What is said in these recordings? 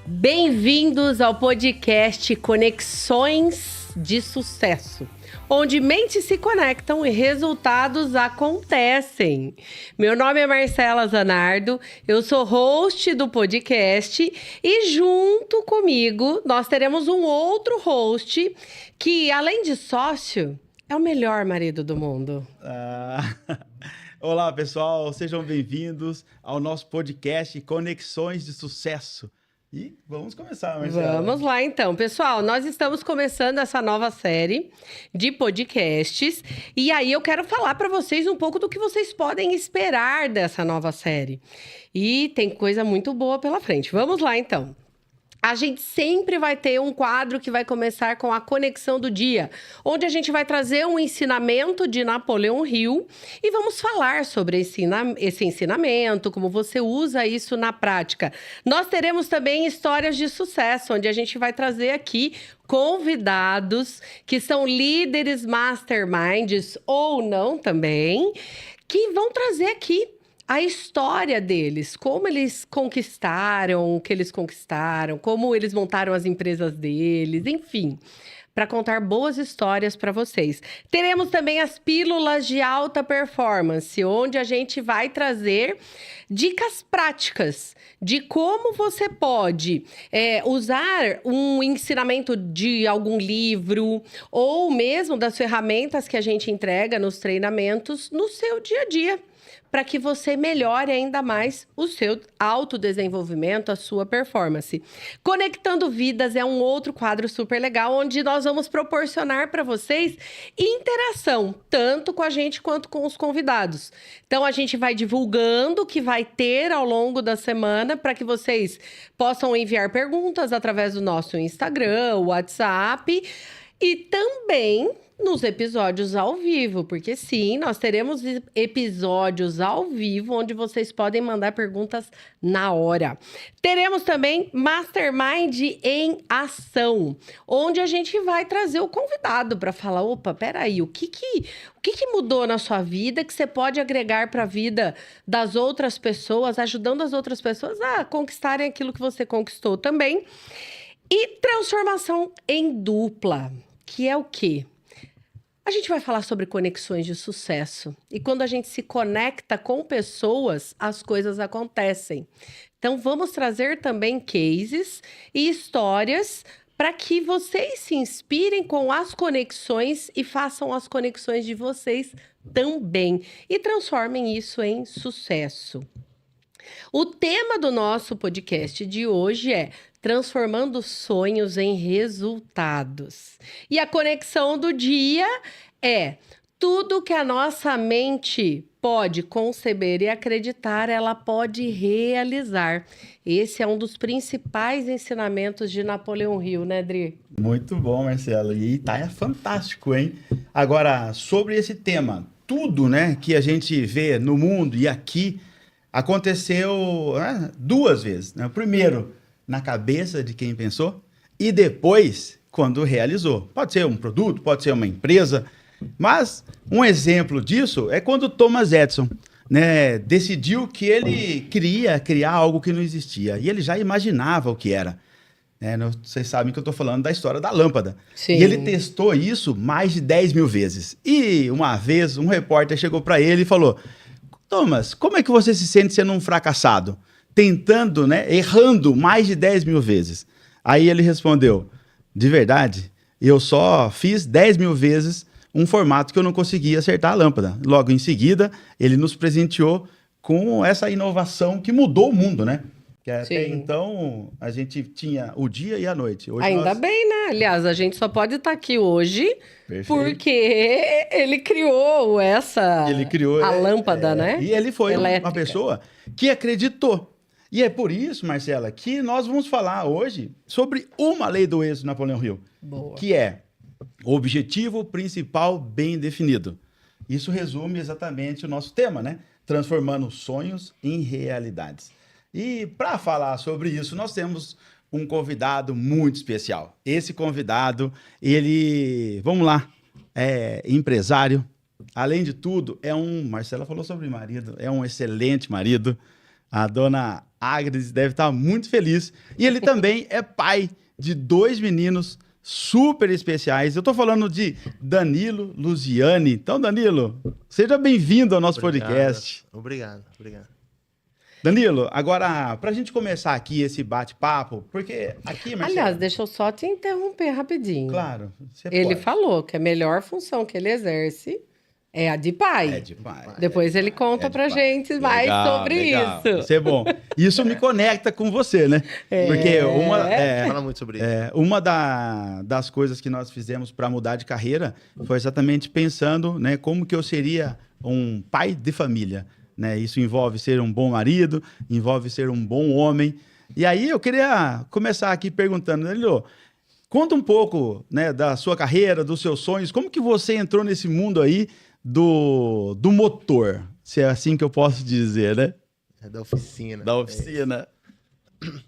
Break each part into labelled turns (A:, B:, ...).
A: Bem-vindos ao podcast Conexões de Sucesso, onde mentes se conectam e resultados acontecem. Meu nome é Marcela Zanardo, eu sou host do podcast e junto comigo nós teremos um outro host que, além de sócio, é o melhor marido do mundo.
B: Olá, pessoal, sejam bem-vindos ao nosso podcast Conexões de Sucesso. E vamos começar, Marcela.
A: Vamos lá, então. Pessoal, nós estamos começando essa nova série de podcasts. E aí eu quero falar para vocês um pouco do que vocês podem esperar dessa nova série. E tem coisa muito boa pela frente. Vamos lá, então. A gente sempre vai ter um quadro que vai começar com a Conexão do Dia, onde a gente vai trazer um ensinamento de Napoleão Hill e vamos falar sobre esse ensinamento, como você usa isso na prática. Nós teremos também histórias de sucesso, onde a gente vai trazer aqui convidados que são líderes masterminds ou não também, que vão trazer aqui a história deles, como eles conquistaram o que eles conquistaram, como eles montaram as empresas deles, enfim, para contar boas histórias para vocês. Teremos também as pílulas de alta performance, onde a gente vai trazer dicas práticas de como você pode usar um ensinamento de algum livro ou mesmo das ferramentas que a gente entrega nos treinamentos no seu dia a dia, para que você melhore ainda mais o seu autodesenvolvimento, a sua performance. Conectando Vidas é um outro quadro super legal, onde nós vamos proporcionar para vocês interação, tanto com a gente quanto com os convidados. Então, a gente vai divulgando o que vai ter ao longo da semana, para que vocês possam enviar perguntas através do nosso Instagram, WhatsApp, e também nos episódios ao vivo, porque sim, nós teremos episódios ao vivo onde vocês podem mandar perguntas na hora. Teremos também Mastermind em Ação, onde a gente vai trazer o convidado para falar, opa, peraí, o que mudou na sua vida que você pode agregar para a vida das outras pessoas, ajudando as outras pessoas a conquistarem aquilo que você conquistou também. E transformação em dupla, que é o quê? A gente vai falar sobre conexões de sucesso. E quando a gente se conecta com pessoas, as coisas acontecem. Então, vamos trazer também cases e histórias para que vocês se inspirem com as conexões e façam as conexões de vocês também. E transformem isso em sucesso. O tema do nosso podcast de hoje é transformando sonhos em resultados. E a conexão do dia é tudo que a nossa mente pode conceber e acreditar, ela pode realizar. Esse é um dos principais ensinamentos de Napoleão Hill, né, Dri?
B: Muito bom, Marcelo. E tá fantástico, hein? Agora, sobre esse tema, tudo, né, que a gente vê no mundo e aqui aconteceu duas vezes, né? Primeiro, na cabeça de quem pensou e depois, quando realizou. Pode ser um produto, pode ser uma empresa, mas um exemplo disso é quando Thomas Edison, né, decidiu que ele queria criar algo que não existia e ele já imaginava o que era. Vocês sabem que eu estou falando da história da lâmpada.
A: Sim.
B: E ele testou isso mais de 10 mil vezes. E uma vez um repórter chegou para ele e falou: Thomas, como é que você se sente sendo um fracassado? Tentando, errando mais de 10 mil vezes. Aí ele respondeu: de verdade, eu só fiz 10 mil vezes um formato que eu não conseguia acertar a lâmpada. Logo em seguida, ele nos presenteou com essa inovação que mudou o mundo, né? Que até então a gente tinha o dia e a noite. Hoje
A: ainda bem, né? Aliás, a gente só pode estar aqui hoje porque ele criou a lâmpada, né?
B: E ele foi
A: elétrica.
B: Uma pessoa que acreditou. E é por isso, Marcela, que nós vamos falar hoje sobre uma lei do êxito de Napoleão Hill.
A: Boa.
B: Que é o objetivo principal bem definido. Isso resume exatamente o nosso tema, né? Transformando sonhos em realidades. E para falar sobre isso, nós temos um convidado muito especial. Esse convidado, vamos lá, é empresário. Além de tudo, Marcela falou sobre marido, é um excelente marido. A dona Agnes deve estar muito feliz. E ele também é pai de 2 meninos super especiais. Eu estou falando de Danilo Luziani. Então, Danilo, seja bem-vindo ao nosso podcast.
C: Obrigado.
B: Danilo, agora, para a gente começar aqui esse bate-papo, porque aqui, Marcelo...
A: Aliás, deixa eu só te interromper rapidinho.
B: Claro, você
A: Ele
B: pode.
A: falou que a melhor função que ele exerce é a de pai.
B: É de pai.
A: Depois ele conta pra gente mais sobre isso.
B: Isso é bom. Isso me conecta com você, né? Porque
C: Fala muito sobre isso.
B: uma das coisas que nós fizemos para mudar de carreira foi exatamente pensando, né, como que eu seria um pai de família, né? Isso envolve ser um bom marido, envolve ser um bom homem. E aí eu queria começar aqui perguntando, Danilo, conta um pouco, né, da sua carreira, dos seus sonhos, como que você entrou nesse mundo aí do motor, se é assim que eu posso dizer, né?
C: É da oficina.
B: Da oficina.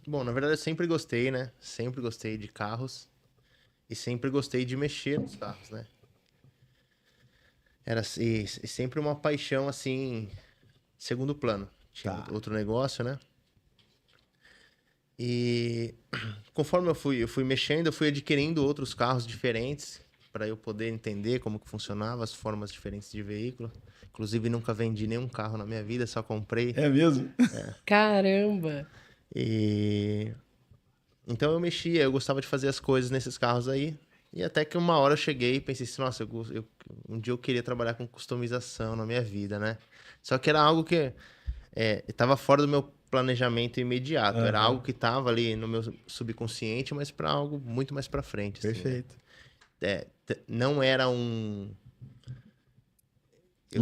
C: Bom, na verdade eu sempre gostei, né? Sempre gostei de carros e sempre gostei de mexer nos carros, né? Era e sempre uma paixão, assim, segundo plano. Tinha outro negócio, né? E conforme eu fui mexendo, eu fui adquirindo outros carros diferentes para eu poder entender como que funcionava, as formas diferentes de veículo. Inclusive, nunca vendi nenhum carro na minha vida, só comprei.
B: É mesmo?
A: Caramba!
C: E então eu mexia, eu gostava de fazer as coisas nesses carros aí. E até que uma hora eu cheguei e pensei assim, nossa, um dia eu queria trabalhar com customização na minha vida, né? Só que era algo que estava fora do meu planejamento imediato. Era algo que estava ali no meu subconsciente, mas para algo muito mais para frente. Assim,
B: Perfeito.
C: né? Não era um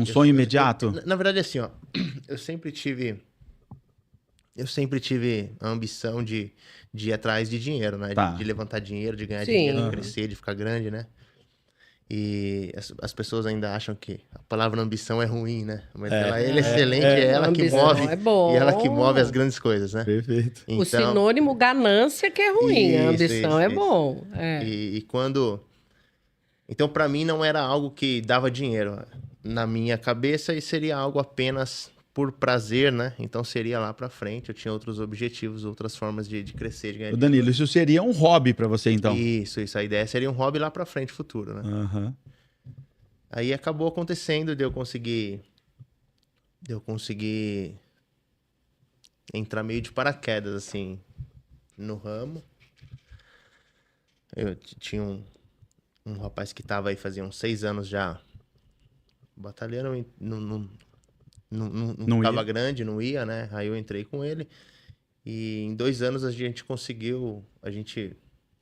B: sonho imediato?
C: Na verdade, assim, ó, eu sempre tive a ambição de ir atrás de dinheiro, né?
B: Tá.
C: De levantar dinheiro, de ganhar
A: Sim.
C: dinheiro, de crescer, de ficar grande, né? E as pessoas ainda acham que a palavra ambição é ruim, né? Mas ela é excelente, é ela que
A: Ambição
C: move.
A: é bom.
C: E ela que move as grandes coisas, né?
B: Perfeito.
A: O sinônimo ganância que é ruim, a ambição é bom. É.
C: E quando... Então, para mim, não era algo que dava dinheiro na minha cabeça e seria algo apenas por prazer, né? Então, seria lá para frente. Eu tinha outros objetivos, outras formas de crescer, de ganhar
B: Ô, Danilo, isso seria um hobby para você, então?
C: Isso. A ideia seria um hobby lá para frente, futuro, né?
B: Aham.
C: Aí acabou acontecendo de eu conseguir entrar meio de paraquedas, assim, no ramo. Eu tinha um rapaz que tava aí fazia uns 6 anos já batalhando, não tava grande, não ia, né? Aí eu entrei com ele e em 2 anos a gente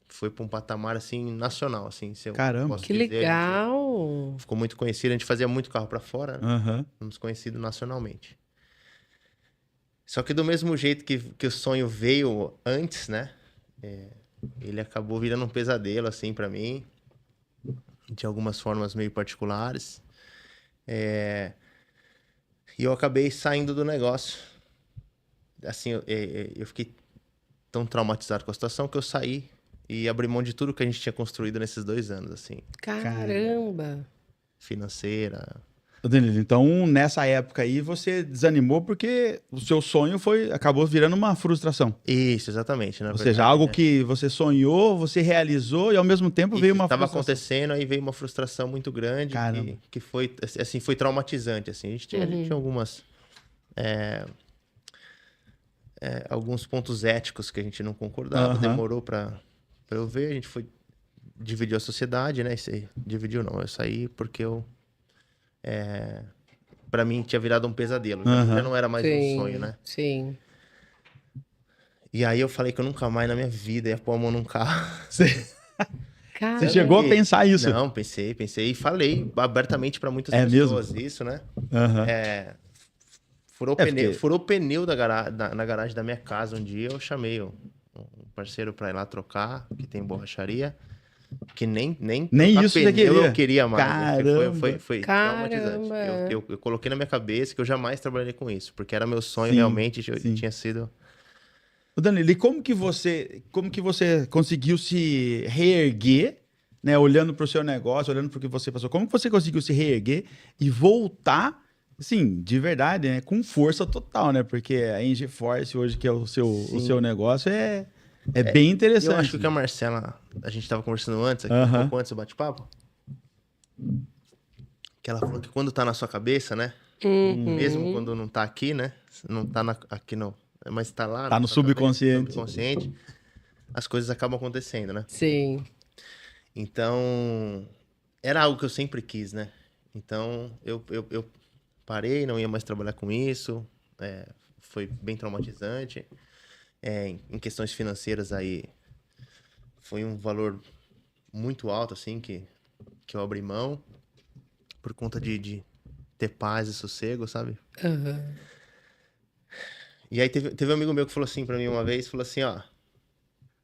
C: foi para um patamar, assim, nacional, assim. Se eu
B: Caramba,
C: posso
A: Que
C: dizer,
A: legal!
C: ficou muito conhecido, a gente fazia muito carro para fora, né?
B: Aham.
C: Fomos conhecidos nacionalmente. Só que do mesmo jeito que o sonho veio antes, né? Ele acabou virando um pesadelo, assim, para mim. De algumas formas meio particulares. E eu acabei saindo do negócio. Assim, eu fiquei tão traumatizado com a situação que eu saí e abri mão de tudo que a gente tinha construído nesses 2 anos, assim.
A: Caramba!
C: Financeira.
B: Ô, Danilo, então nessa época aí você desanimou porque o seu sonho acabou virando uma frustração.
C: Isso, exatamente.
B: Ou seja, algo que você sonhou, você realizou e ao mesmo tempo veio uma
C: Estava
B: frustração.
C: acontecendo, aí veio uma frustração muito grande que foi, assim, foi traumatizante, assim. A gente tinha algumas... alguns pontos éticos que a gente não concordava, demorou para eu ver, a gente dividiu a sociedade, né? Dividiu não, eu saí porque para mim tinha virado um pesadelo, já não era mais um sonho, né?
A: Sim.
C: E aí eu falei que eu nunca mais na minha vida ia pôr a mão num carro.
B: Você chegou a pensar isso?
C: Não, pensei e falei abertamente para muitas
B: mesmo?
C: pessoas isso, né?
B: Aham.
C: Furou o pneu na garagem da minha casa um dia, eu chamei um parceiro para ir lá trocar, que tem borracharia, que nem
B: isso você queria.
C: eu queria mais.
B: Caramba.
C: Foi traumatizante. Eu coloquei na minha cabeça que eu jamais trabalharia com isso, porque era meu sonho, realmente, tinha sido...
B: Ô, Danilo, e como que você conseguiu se reerguer, né, olhando para o seu negócio, olhando para o que você passou, como que você conseguiu se reerguer e voltar Sim, de verdade, né? Com força total, né? Porque a Engeforce hoje, que é o seu negócio, é bem interessante.
C: Eu acho que a Marcela, a gente tava conversando antes, aqui, um pouco antes do bate-papo, que ela falou que quando tá na sua cabeça, né? Mesmo quando não tá aqui, né? Não tá aqui não, mas tá lá.
B: Tá no subconsciente.
C: Subconsciente, as coisas acabam acontecendo, né?
A: Sim.
C: Então, era algo que eu sempre quis, né? Então, eu parei, não ia mais trabalhar com isso. Foi bem traumatizante. Em questões financeiras aí, foi um valor muito alto, assim, que eu abri mão. Por conta de ter paz e sossego, sabe? E aí teve um amigo meu que falou assim pra mim uma vez, falou assim, ó,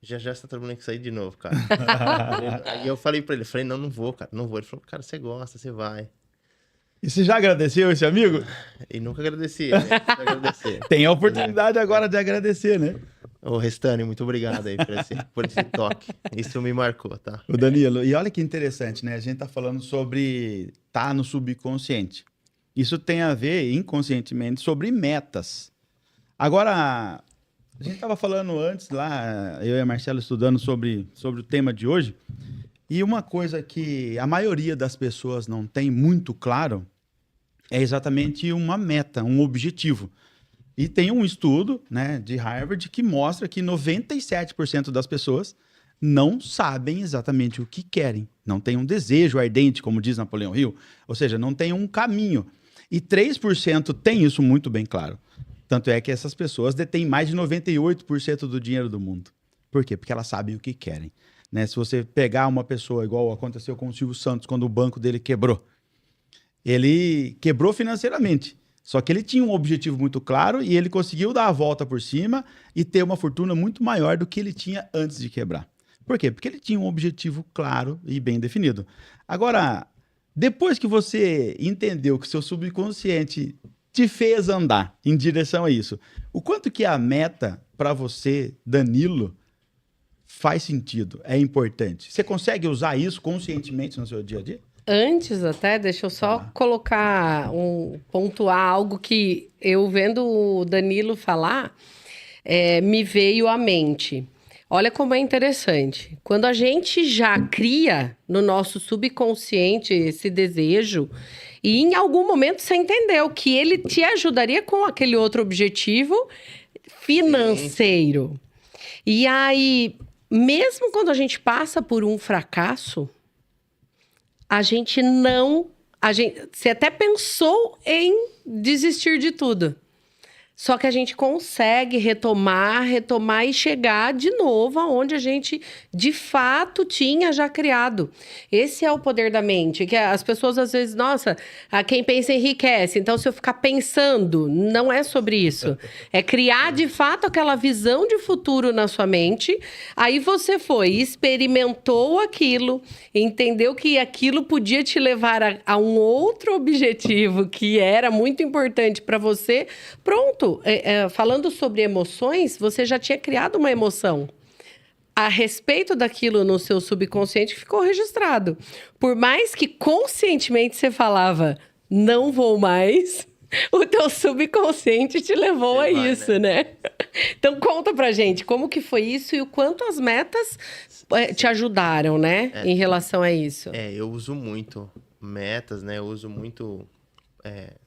C: já você tá trabalhando com isso aí de novo, cara. Aí eu falei pra ele, não vou, cara, não vou. Ele falou, cara, você gosta, você vai.
B: E você já agradeceu esse amigo?
C: E nunca agradeci, né? Nunca agradeci.
B: Tem a oportunidade agora de agradecer, né?
C: Ô, Restani, muito obrigado aí por esse toque. Isso me marcou, tá?
B: O Danilo, e olha que interessante, né? A gente tá falando sobre tá no subconsciente. Isso tem a ver, inconscientemente, sobre metas. Agora, a gente tava falando antes lá, eu e a Marcela estudando sobre o tema de hoje, e uma coisa que a maioria das pessoas não tem muito claro é exatamente uma meta, um objetivo. E tem um estudo, né, de Harvard que mostra que 97% das pessoas não sabem exatamente o que querem. Não tem um desejo ardente, como diz Napoleão Hill. Ou seja, não tem um caminho. E 3% tem isso muito bem claro. Tanto é que essas pessoas detêm mais de 98% do dinheiro do mundo. Por quê? Porque elas sabem o que querem. Né? Se você pegar uma pessoa, igual aconteceu com o Silvio Santos, quando o banco dele quebrou. Ele quebrou financeiramente. Só que ele tinha um objetivo muito claro e ele conseguiu dar a volta por cima e ter uma fortuna muito maior do que ele tinha antes de quebrar. Por quê? Porque ele tinha um objetivo claro e bem definido. Agora, depois que você entendeu que seu subconsciente te fez andar em direção a isso, o quanto que a meta para você, Danilo, faz sentido, é importante? Você consegue usar isso conscientemente no seu dia a dia?
A: Antes até, deixa eu só colocar, pontuar algo que eu vendo o Danilo falar, me veio à mente. Olha como é interessante. Quando a gente já cria no nosso subconsciente esse desejo, e em algum momento você entendeu que ele te ajudaria com aquele outro objetivo financeiro. E aí, mesmo quando a gente passa por um fracasso, você até pensou em desistir de tudo. Só que a gente consegue retomar e chegar de novo aonde a gente, de fato, tinha já criado. Esse é o poder da mente. Que as pessoas, às vezes, nossa, quem pensa enriquece. Então, se eu ficar pensando, não é sobre isso. É criar, de fato, aquela visão de futuro na sua mente. Aí você experimentou aquilo, entendeu que aquilo podia te levar a um outro objetivo que era muito importante para você. Pronto. Falando sobre emoções, você já tinha criado uma emoção a respeito daquilo no seu subconsciente que ficou registrado. Por mais que conscientemente você falava, não vou mais, o teu subconsciente te levou a isso, né? Então conta pra gente, como que foi isso e o quanto as metas te ajudaram, né? Em relação a isso.
C: Eu uso muito metas, né? Eu uso muito...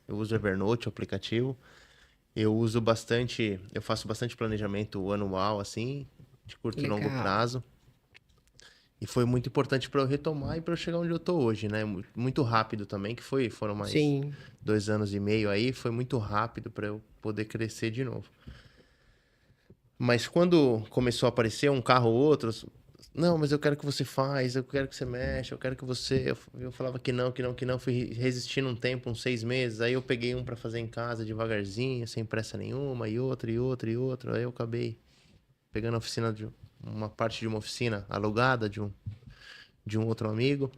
C: eu uso Evernote, o aplicativo. Eu faço bastante planejamento anual, assim, de curto e longo prazo. E foi muito importante para eu retomar e para eu chegar onde eu tô hoje, né? Muito rápido também, que foram mais 2 anos e meio aí, foi muito rápido para eu poder crescer de novo. Mas quando começou a aparecer um carro ou outro, não, mas eu quero que você eu quero que você mexa, eu quero que você... Eu falava que não, fui resistindo um tempo, uns 6 meses, aí eu peguei um para fazer em casa devagarzinho, sem pressa nenhuma, e outro, aí eu acabei pegando a oficina uma parte de uma oficina alugada de um outro amigo,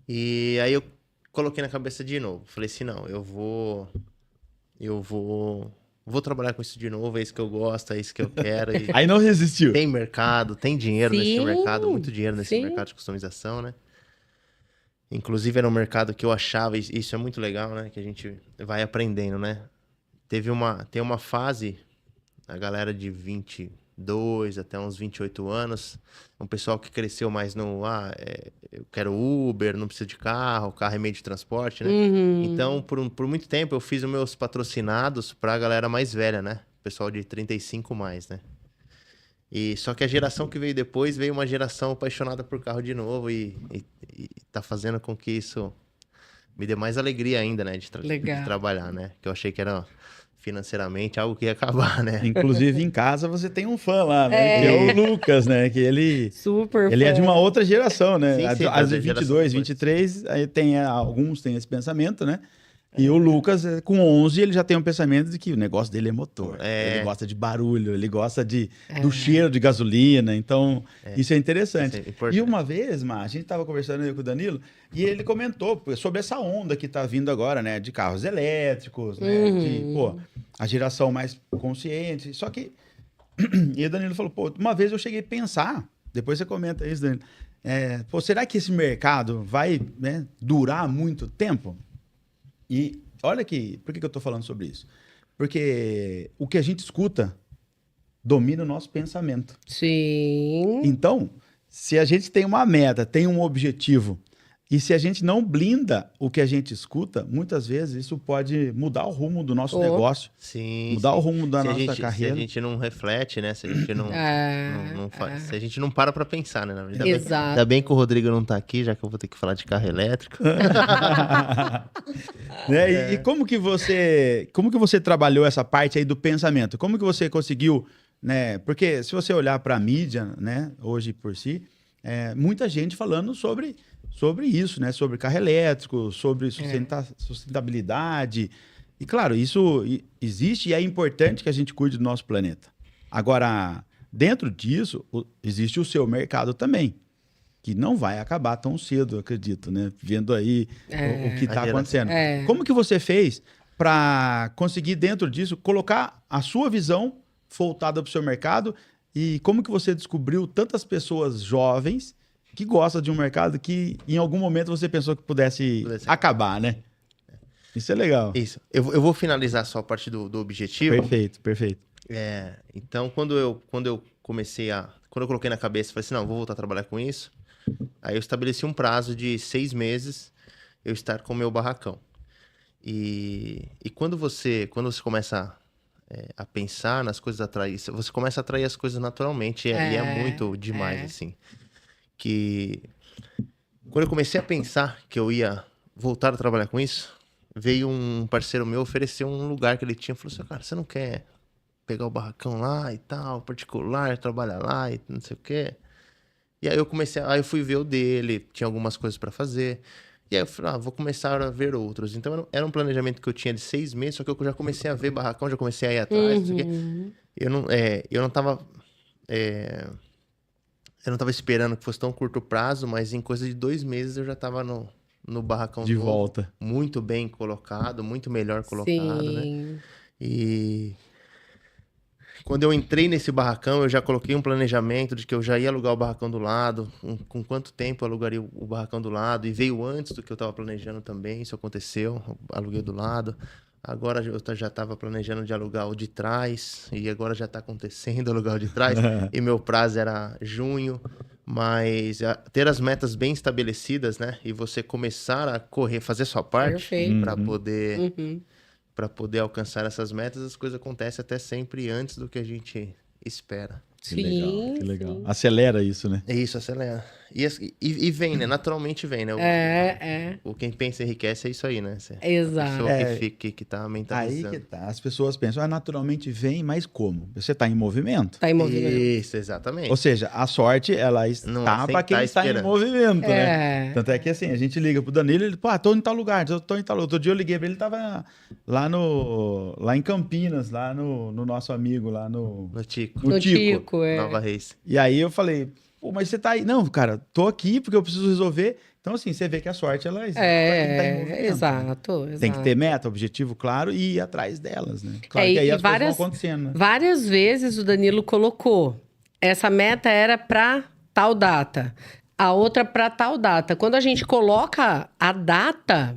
C: e aí eu coloquei na cabeça de novo, falei assim, não, eu vou trabalhar com isso de novo, é isso que eu gosto, é isso que eu quero. E
B: aí não resistiu.
C: tem mercado, tem dinheiro nesse mercado, muito dinheiro nesse mercado de customização, né? Inclusive era um mercado que eu achava, e isso é muito legal, né? Que a gente vai aprendendo, né? Tem uma fase, a galera de 22 até uns 28 anos, um pessoal que cresceu mais eu quero Uber, não preciso de carro é meio de transporte, né? Então, por muito tempo, eu fiz os meus patrocinados pra galera mais velha, né? Pessoal de 35 mais, né? E só que a geração que veio depois, veio uma geração apaixonada por carro de novo e tá fazendo com que isso me dê mais alegria ainda, né? De trabalhar, né? Que eu achei que era financeiramente algo que ia acabar, né?
B: Inclusive, em casa, você tem um fã lá, né? Que é o Lucas, né? Que ele é de uma outra geração, né?
C: Sim,
B: As de 22, 23, aí alguns têm esse pensamento, né? E o Lucas, com 11, ele já tem um pensamento de que o negócio dele é motor. Ele gosta de barulho, ele gosta do cheiro de gasolina. Então, isso é interessante.
C: Isso é
B: e uma vez, a gente estava conversando com o Danilo e ele comentou sobre essa onda que está vindo agora, né? De carros elétricos, né? A geração mais consciente. Só que... E o Danilo falou, uma vez eu cheguei a pensar, depois você comenta isso, Danilo, será que esse mercado vai, né, durar muito tempo? E olha aqui, por que eu estou falando sobre isso? Porque o que a gente escuta domina o nosso pensamento.
A: Sim.
B: Então, se a gente tem uma meta, tem um objetivo, e se a gente não blinda o que a gente escuta, muitas vezes isso pode mudar o rumo do nosso negócio, mudar o rumo da nossa carreira.
C: Se a gente não reflete, né? Se a gente não faz, se a gente não para pensar, né? Na verdade,
A: Exato.
C: Ainda bem que o Rodrigo não tá aqui, já que eu vou ter que falar de carro elétrico.
B: Né? E como que você trabalhou essa parte aí do pensamento? Como que você conseguiu, né? Porque se você olhar para a mídia, né, hoje por si, muita gente falando sobre isso, né? Sobre carro elétrico, sobre sustentabilidade. E, claro, isso existe e é importante que a gente cuide do nosso planeta. Agora, dentro disso, existe o seu mercado também, que não vai acabar tão cedo, eu acredito, né? Vendo aí o que está acontecendo. Como que você fez para conseguir, dentro disso, colocar a sua visão voltada para o seu mercado e como que você descobriu tantas pessoas jovens que gosta de um mercado que em algum momento você pensou que pudesse acabar, né? Isso é legal.
C: Isso. Eu vou finalizar só a parte do objetivo.
B: Perfeito.
C: Então, quando eu coloquei na cabeça, falei assim, não, vou voltar a trabalhar com isso. Aí eu estabeleci um prazo de 6 meses eu estar com o meu barracão. E quando você começa a pensar nas coisas atrair, você começa a atrair as coisas naturalmente. E é muito demais, assim. Que quando eu comecei a pensar que eu ia voltar a trabalhar com isso, veio um parceiro meu oferecer um lugar que ele tinha. Falou assim, cara, você não quer pegar o barracão lá e tal, particular, trabalhar lá e não sei o quê? E aí eu fui ver o dele, tinha algumas coisas para fazer. E aí eu falei, vou começar a ver outros. Então era um planejamento que eu tinha de 6 meses, só que eu já comecei a ver barracão, já comecei a ir atrás, não sei o quê. Eu não tava esperando que fosse tão curto prazo, mas em coisa de 2 meses eu já tava no barracão
B: de volta.
C: Muito bem colocado, muito melhor colocado, né? E quando eu entrei nesse barracão, eu já coloquei um planejamento de que eu já ia alugar o barracão do lado, com quanto tempo eu alugaria o barracão do lado, e veio antes do que eu tava planejando também, isso aconteceu, aluguei do lado. Agora eu já estava planejando de alugar o de trás, e agora já está acontecendo alugar o de trás, e meu prazo era junho, mas ter as metas bem estabelecidas, né? E você começar a correr, fazer sua parte para poder alcançar essas metas, as coisas acontecem até sempre antes do que a gente espera.
B: Que legal. Acelera isso, né?
C: Isso, acelera. E vem, né? Naturalmente vem, né? Quem pensa enriquece é isso aí, né?
A: Exato.
C: A pessoa que tá mentalizando.
B: Aí que tá. As pessoas pensam, naturalmente vem, mas como? Você tá em movimento.
A: Tá em movimento.
C: Isso, exatamente.
B: Ou seja, a sorte, ela está para quem está em movimento, né? Tanto é que assim, a gente liga pro Danilo, ele, tô em tal lugar, tô em tal lugar. Outro dia eu liguei pra ele, ele tava lá em Campinas, lá no nosso amigo, lá no
C: Tico.
B: No Tico.
C: Nova Reis.
B: E aí eu falei, mas você tá aí? Não, cara, tô aqui porque eu preciso resolver. Então, assim, você vê que a sorte, ela existe pra quem tá em movimento.
A: Exato.
B: Tem que ter meta, objetivo claro e ir atrás delas, né? Claro que aí as coisas vão acontecendo, né?
A: Várias vezes o Danilo colocou, essa meta era pra tal data. a outra para tal data. Quando a gente coloca a data,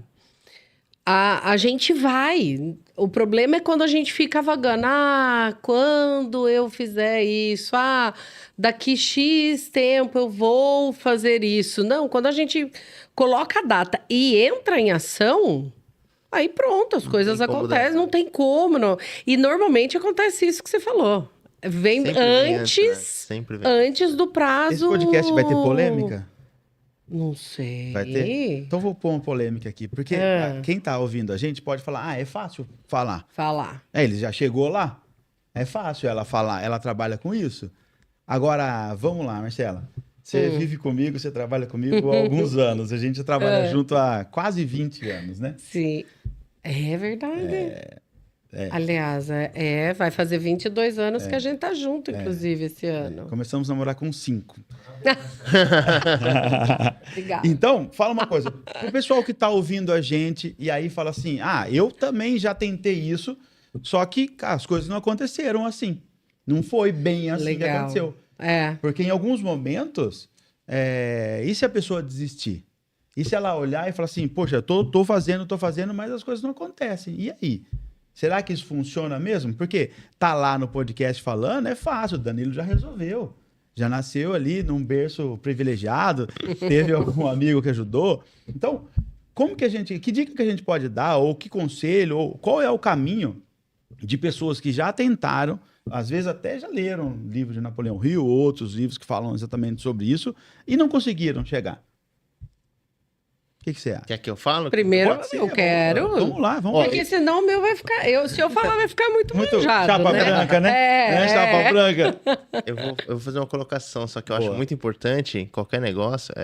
A: a gente vai. O problema é quando a gente fica vagando. Ah, quando eu fizer isso? Ah, daqui X tempo eu vou fazer isso. Não, quando a gente coloca a data e entra em ação, aí pronto, as coisas
C: tem como dar
A: acontecem, não
C: errado.
A: tem como. Não. E normalmente acontece isso que você falou. Vem
C: Sempre vem
A: antes,
C: né? Sempre vem.
A: antes do prazo.
B: Esse podcast vai ter polêmica?
A: Não sei.
B: Vai ter? Então vou pôr uma polêmica aqui, porque quem tá ouvindo a gente pode falar, ah, é fácil falar.
A: Falar.
B: Ele já chegou lá. É fácil ela falar, ela trabalha com isso. Agora, vamos lá, Marcela. Você vive comigo, você trabalha comigo há alguns anos. A gente trabalha junto há quase 20 anos, né?
A: Sim. É verdade. Aliás, vai fazer 22 anos que a gente tá junto, inclusive, esse ano.
B: Começamos a namorar com 5.
A: Obrigada.
B: Então, fala uma coisa. O pessoal que tá ouvindo a gente e aí fala assim, ah, eu também já tentei isso, só que as coisas não aconteceram assim. Não foi bem assim que
A: Legal.
B: aconteceu.
A: É.
B: Porque em alguns momentos, e se a pessoa desistir? E se ela olhar e falar assim, poxa, tô fazendo, mas as coisas não acontecem. E aí? Será que isso funciona mesmo? Porque tá lá no podcast falando, é fácil, o Danilo já resolveu. Já nasceu ali num berço privilegiado, teve algum amigo que ajudou. Então, que dica que a gente pode dar, ou que conselho, ou qual é o caminho de pessoas que já tentaram, às vezes até já leram livro de Napoleão Hill, outros livros que falam exatamente sobre isso, e não conseguiram chegar? O que você acha?
C: Quer que eu falo?
A: Primeiro,
B: Pode ser,
A: eu quero.
B: Vamos lá, vamos lá.
A: Porque senão o meu vai ficar. Se eu falar, vai ficar muito
B: Muito
A: manjado,
B: chapa
A: né?
B: branca, né? Chapa branca.
C: Eu vou fazer uma colocação, só que eu acho
B: Boa.
C: muito importante em qualquer negócio,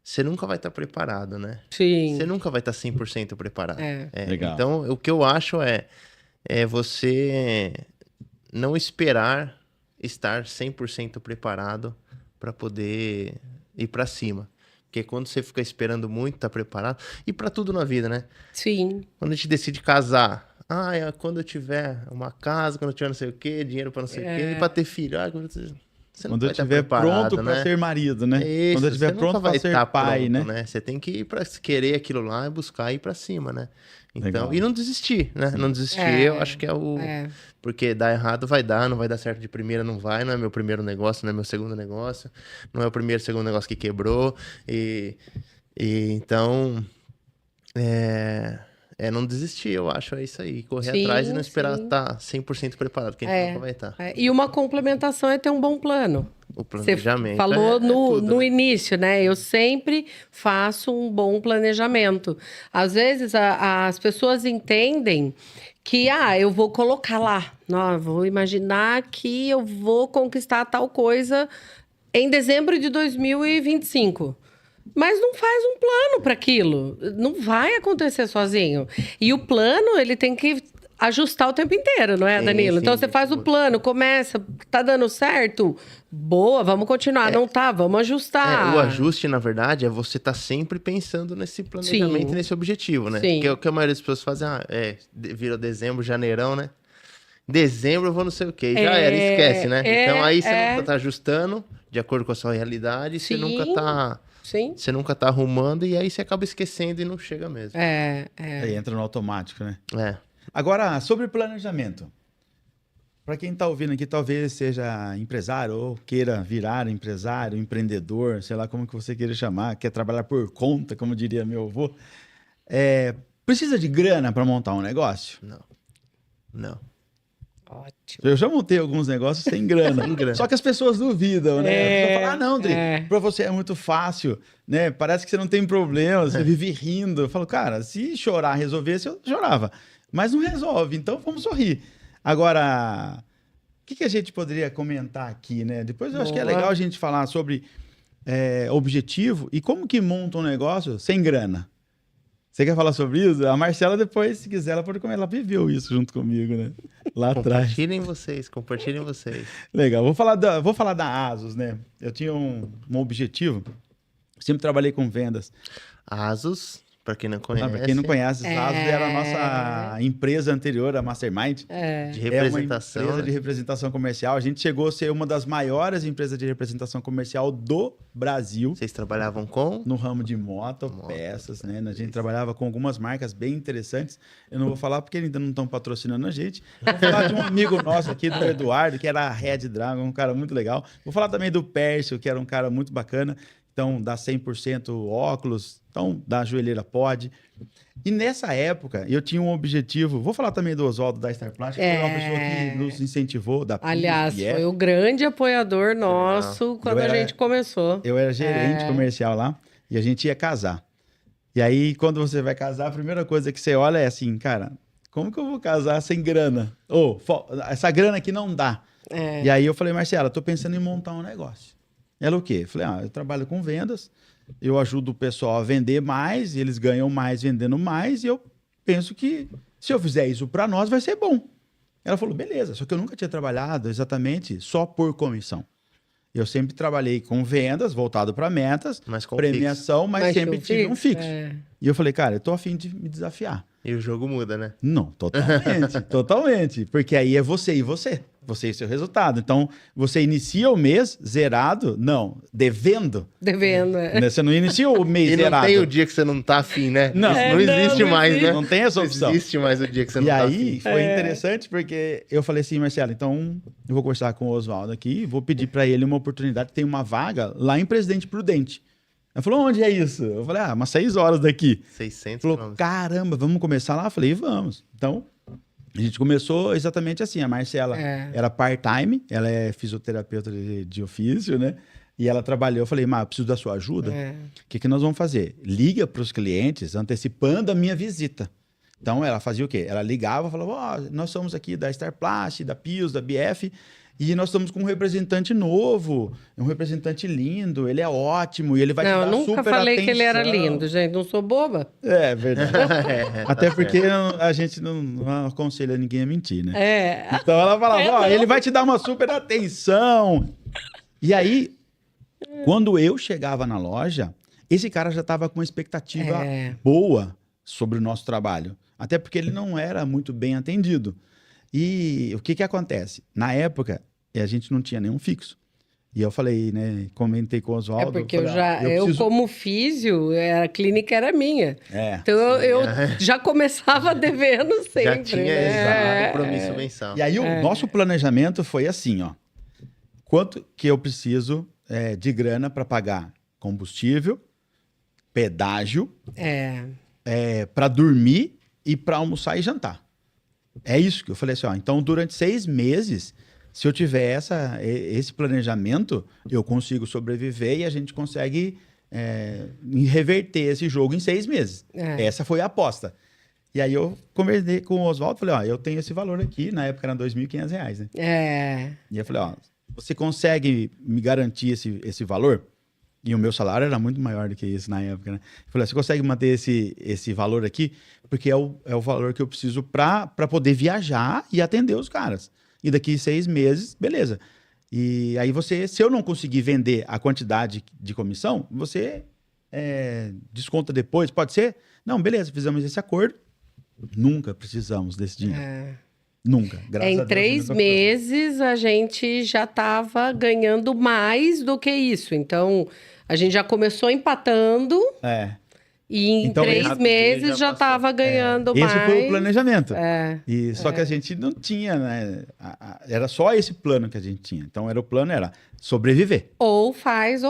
C: você nunca vai estar preparado, né?
A: Sim.
C: Você nunca vai estar 100% preparado.
B: Legal.
C: Então, o que eu acho é você não esperar estar 100% preparado para poder ir para cima. Porque quando você fica esperando muito, tá preparado. E para tudo na vida, né?
A: Sim.
C: Quando a gente decide casar, quando eu tiver uma casa, quando eu tiver não sei o quê, dinheiro para não sei o quê, e para ter filho. Você não
B: Quando eu
C: vai estar
B: estiver
C: preparado,
B: pronto para
C: né?
B: ser marido, né?
C: Isso,
B: Quando eu estiver
C: você nunca
B: pronto
C: vai
B: para ser
C: estar
B: pai,
C: pronto,
B: né?
C: Você tem que ir para querer aquilo lá e buscar ir para cima, né? Então,
B: Legal.
C: e não desistir, né? Não desistir, eu acho que é o... Porque dar errado vai dar, não vai dar certo de primeira, não é meu primeiro negócio, não é meu segundo negócio, não é o primeiro, segundo negócio que quebrou, e então, não desistir, eu acho, é isso aí, correr
A: Sim,
C: atrás e não esperar
A: sim.
C: estar 100% preparado, porque a gente nunca vai estar.
A: E uma complementação é ter um bom plano.
C: O
A: Você
C: planejamento
A: falou
C: tudo,
A: no
C: né?
A: início, né? Eu sempre faço um bom planejamento. Às vezes as pessoas entendem que, eu vou colocar lá, vou imaginar que eu vou conquistar tal coisa em dezembro de 2025. Mas não faz um plano para aquilo. Não vai acontecer sozinho. E o plano, ele tem que ajustar o tempo inteiro, não é,
C: Sim,
A: Danilo?
C: sim,
A: Então você faz o
C: muito.
A: plano, começa, tá dando certo? Boa, vamos continuar. Não tá, vamos ajustar.
C: O ajuste, na verdade, é você estar sempre pensando nesse planejamento,
A: Sim.
C: nesse objetivo, né?
A: Sim.
C: Porque o que a maioria das pessoas fazem, vira dezembro, janeirão, né? Dezembro eu vou não sei o quê, já era, esquece, né? Então aí você nunca tá ajustando de acordo com a sua realidade, você
A: Sim.
C: nunca tá...
A: Sim.
C: Você nunca tá arrumando e aí você acaba esquecendo e não chega mesmo.
B: Aí entra no automático, né?
C: É.
B: Agora, sobre planejamento. Para quem está ouvindo aqui, talvez seja empresário ou queira virar empresário, empreendedor, sei lá como que você queira chamar, quer trabalhar por conta, como diria meu avô. Precisa de grana para montar um negócio?
C: Não.
A: Ótimo.
B: Eu já montei alguns negócios sem grana.
C: Sem grana.
B: Só que as pessoas duvidam, né? A pessoa fala, não, Dri,
A: é.
B: pra você é muito fácil, né? Parece que você não tem problema, você vive rindo. Eu falo, cara, se chorar resolvesse, eu chorava. Mas não resolve, então vamos sorrir. Agora, o que a gente poderia comentar aqui, né? Depois eu acho que é
A: Boa.
B: legal a gente falar sobre objetivo e como que monta um negócio sem grana. Você quer falar sobre isso? A Marcela, depois, se quiser, ela pode comer. Ela viveu isso junto comigo, né? Lá atrás.
C: Compartilhem vocês.
B: Legal. Vou falar da Asus, né? Eu tinha um objetivo. Sempre trabalhei com vendas.
C: Asus, Pra quem não conhece.
B: Para quem não conhece, Zazo era a nossa empresa anterior, a Mastermind.
C: De representação.
B: É uma empresa
C: né?
B: de representação comercial. A gente chegou a ser uma das maiores empresas de representação comercial do Brasil.
C: Vocês trabalhavam com?
B: No ramo de moto, peças, né? A gente trabalhava com algumas marcas bem interessantes. Eu não vou falar porque ainda não estão patrocinando a gente. Vou falar de um amigo nosso aqui, do Eduardo, que era a Red Dragon, um cara muito legal. Vou falar também do Pércio, que era um cara muito bacana. Então, dá 100% óculos. Então, da joelheira pode. E nessa época, eu tinha um objetivo. Vou falar também do Oswaldo da Star Plastic, que foi uma pessoa que nos incentivou.
A: Aliás, foi o grande apoiador nosso quando a gente começou.
B: Eu era gerente comercial lá e a gente ia casar. E aí, quando você vai casar, a primeira coisa que você olha é assim, cara, como que eu vou casar sem grana? Essa grana aqui não dá. E aí eu falei, Marcela, tô pensando em montar um negócio. Ela o quê? Eu falei, eu trabalho com vendas, eu ajudo o pessoal a vender mais, eles ganham mais vendendo mais, e eu penso que se eu fizer isso para nós, vai ser bom. Ela falou, beleza, só que eu nunca tinha trabalhado exatamente só por comissão. Eu sempre trabalhei com vendas, voltado para metas,
C: mas com
B: premiação, mas sempre tive um fixo.
A: É.
B: E eu falei, cara, eu tô a fim de me desafiar.
C: E o jogo muda, né?
B: Não, totalmente, totalmente. Porque aí é você e você. Você e seu resultado. Então, você inicia o mês zerado? Não, devendo.
A: Devendo,
B: Né? Você não inicia o mês
C: E não
B: zerado.
C: tem o dia que você não tá afim, né?
B: Não.
C: Isso não existe mais,
B: existe.
C: né?
B: Não tem essa opção.
C: Não existe mais o dia que você não
B: E
C: tá
B: aí,
C: afim.
B: foi interessante porque eu falei assim, Marcelo, então eu vou conversar com o Oswaldo aqui, vou pedir para ele uma oportunidade, tem uma vaga lá em Presidente Prudente. Ela falou, onde é isso? Eu falei, umas 6 horas daqui.
C: 600
B: Falou,
C: quilômetros.
B: caramba, vamos começar lá? Eu falei, vamos. Então, a gente começou exatamente assim. A Marcela era part-time, ela é fisioterapeuta de ofício, né? E ela trabalhou. Eu falei, eu preciso da sua ajuda. O que nós vamos fazer? Liga para os clientes antecipando a minha visita. Então, ela fazia o quê? Ela ligava e falava, nós somos aqui da Star Plastic, da Pius, da BF, e nós estamos com um representante novo, um representante lindo, ele é ótimo, e ele vai te dar super atenção.
A: Eu nunca falei que ele era lindo, gente, não sou boba.
B: É verdade. Até porque a gente não aconselha ninguém a mentir, né? Então ela falava, ele vai te dar uma super atenção. E aí, quando eu chegava na loja, esse cara já estava com uma expectativa boa sobre o nosso trabalho. Até porque ele não era muito bem atendido. E o que acontece? Na época, a gente não tinha nenhum fixo. E eu falei, né? Comentei com o Oswaldo.
A: Porque eu como físio, a clínica era minha. Então eu já começava devendo sempre.
C: Já tinha compromisso mensal.
B: E aí o nosso planejamento foi assim, ó. Quanto que eu preciso de grana para pagar combustível, pedágio, para dormir e para almoçar e jantar. É isso que eu falei assim, então durante 6 meses, se eu tiver esse planejamento, eu consigo sobreviver e a gente consegue reverter esse jogo em 6 meses. Essa foi a aposta. E aí eu conversei com o Oswaldo, falei, eu tenho esse valor aqui, na época era R$2.500, né? E eu falei, você consegue me garantir esse valor? E o meu salário era muito maior do que isso na época, né? Eu falei, você consegue manter esse valor aqui? Porque é o valor que eu preciso para poder viajar e atender os caras. E daqui 6 meses, beleza. E aí se eu não conseguir vender a quantidade de comissão, você desconta depois, pode ser? Não, beleza, fizemos esse acordo. Nunca precisamos desse dinheiro. Nunca, graças a Deus.
A: Em 3 meses, a gente já estava ganhando mais do que isso. Então, a gente já começou empatando. E em 3 meses já estava ganhando mais.
B: Esse foi o planejamento. Só que a gente não tinha, né? Era só esse plano que a gente tinha. Então, o plano era sobreviver.
A: Ou faz.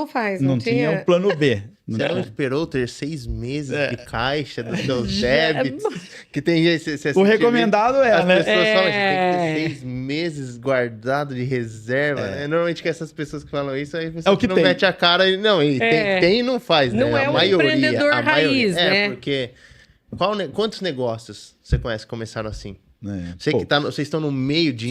B: Não tinha o plano B.
C: Você não esperou ter 6 meses de caixa dos seus débitos? Que tem
B: o recomendado
C: as
B: né?
C: pessoas falam, você tem que ter 6 meses guardado de reserva. Normalmente que essas pessoas que falam isso, aí você
B: o que
C: não
B: tem.
C: mete a cara e não, tem e não faz, né?
A: Não é um empreendedor raiz, né?
C: Porque quantos negócios você conhece que começaram assim? Vocês estão no meio de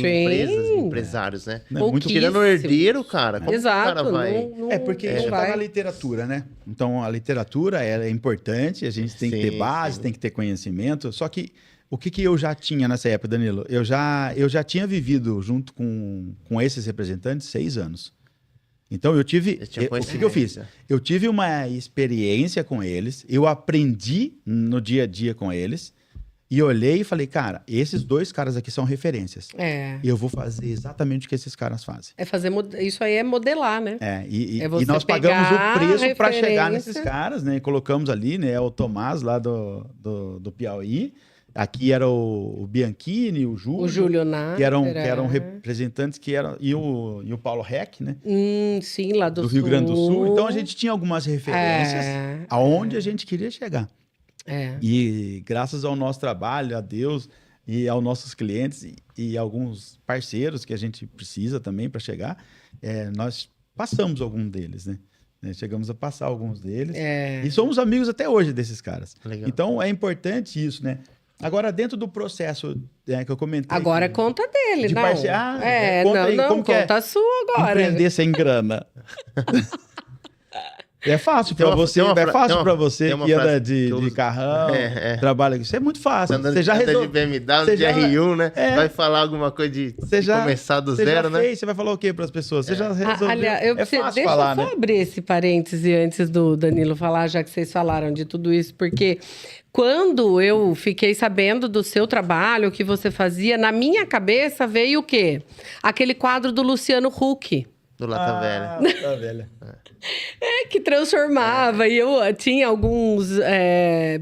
C: empresários, né?
B: Muito
C: tirando herdeiro, cara. Como
A: Exato.
C: o cara vai?
B: Porque isso está na literatura, né? Então, a literatura é importante, a gente tem que ter base, tem que ter conhecimento. Só que o que eu já tinha nessa época, Danilo? Eu já tinha vivido junto com esses representantes 6 anos. Então eu tive.
C: Eu tinha
B: O que eu fiz?
C: conhecimento.
B: Eu tive uma experiência com eles, eu aprendi no dia a dia com eles, e olhei e falei, cara, esses 2 caras aqui são referências.
A: É.
B: E eu vou fazer exatamente o que esses caras fazem.
A: É fazer isso aí é modelar, né?
B: E
A: É você
B: nós pagamos
A: pegar
B: o preço para chegar
A: referência.
B: nesses caras, né? E colocamos ali, né? O Tomás lá do Piauí. Aqui era o Bianchini, o Júlio.
A: O Júlio Nájera.
B: Que eram representantes e o Paulo Reck, né?
A: Sim, lá do
B: Do Rio Grande do Sul. Então a
A: Sul.
B: gente tinha algumas referências aonde a gente queria chegar.
A: É.
B: E graças ao nosso trabalho, a Deus e aos nossos clientes e alguns parceiros que a gente precisa também para chegar, nós passamos algum deles, né? Chegamos a passar alguns deles. E somos amigos até hoje desses caras.
C: Legal.
B: Então é importante isso, né? Agora, dentro do processo que eu comentei...
A: Agora é
B: que-
A: conta dele,
B: de
A: não.
B: parcear,
A: não,
B: conta aí,
A: não,
B: como que é?
A: conta a sua agora.
B: Empreender sem grana. É fácil
C: Tem
B: para
C: uma-
B: você,
C: tem uma
B: é
C: fra-
B: fácil
C: tem uma-
B: para você
C: tem uma
B: que anda
C: frase
B: de
C: que eu uso.
B: carrão,
C: É.
B: trabalha com isso. É muito fácil.
C: Andando,
B: Você já
C: anda de
B: resolveu.
C: BMW,
B: você
C: de
B: já-
C: R1, né?
B: É.
C: Vai falar alguma coisa de
B: Você já
C: começar do
B: você já
C: zero, né?
B: fez, você vai falar o quê para as pessoas? Você já resolveu.
A: Aliás,
B: é fácil
A: deixa
B: falar,
A: eu só
B: né?
A: abrir esse parêntese antes do Danilo falar, já que vocês falaram de tudo isso, porque quando eu fiquei sabendo do seu trabalho, o que você fazia, na minha cabeça veio o quê? Aquele quadro do Luciano Huck.
C: Do Lata Velha.
B: Tá velha.
A: Que transformava. E eu tinha alguns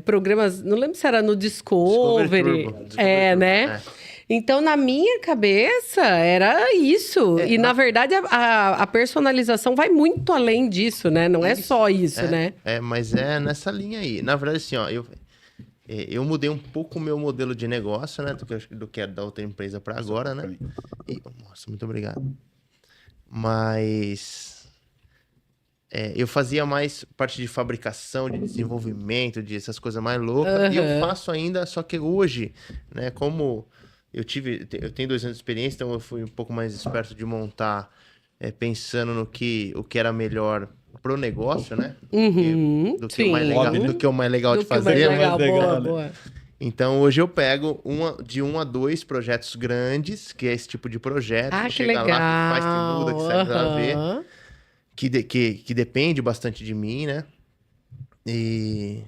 A: programas, não lembro se era no Discovery.
C: Turbo.
A: Né?
C: É.
A: Então, na minha cabeça, era isso. E, na verdade, a personalização vai muito além disso, né? Não é só isso, né?
C: Mas é nessa linha aí. Na verdade, assim, ó, eu mudei um pouco o meu modelo de negócio, né? Do que era da outra empresa para agora, né? Nossa, muito obrigado. Mas eu fazia mais parte de fabricação, de desenvolvimento, de essas coisas mais loucas. E eu faço ainda, só que hoje, né? Como eu tenho 2 anos de experiência, então eu fui um pouco mais esperto de montar, pensando no o que era melhor pro negócio, né? Do que o mais legal,
A: sim.
C: do que o mais legal
A: Do
C: de
A: que o mais
C: fazer.
A: legal,
B: mais legal,
A: boa,
B: né?
A: boa.
C: Então, hoje eu pego de 1 a 2 projetos grandes, que é esse tipo de projeto.
A: Ah, que
C: chega
A: legal.
C: lá, que faz, que muda, que serve pra ver.
A: Aham.
C: Que depende bastante de mim, né? E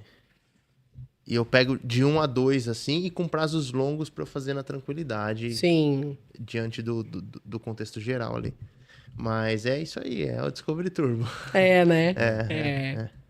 C: eu pego de 1 a 2, assim, e com prazos longos para eu fazer na tranquilidade,
A: Sim.
C: diante do contexto geral ali. Mas é isso aí, é o Discovery Turbo.
A: Né?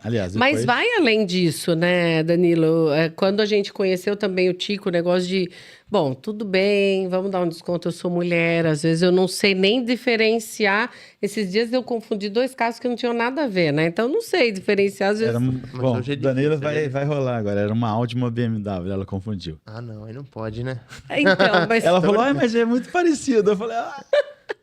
B: Aliás,
A: Mas
B: depois-
A: vai além disso, né, Danilo? Quando a gente conheceu também o Tico, o negócio de, bom, tudo bem, vamos dar um desconto, eu sou mulher, às vezes eu não sei nem diferenciar. Esses dias eu confundi 2 casos que não tinham nada a ver, né? Então eu não sei diferenciar, às vezes.
B: Bom,
C: hoje é
B: Danila
C: difícil,
B: vai rolar agora. Era uma Audi e uma BMW, ela confundiu.
C: Ah, não, aí não pode, né?
A: Então, mas...
B: Ela falou, mas é muito parecido. Eu falei,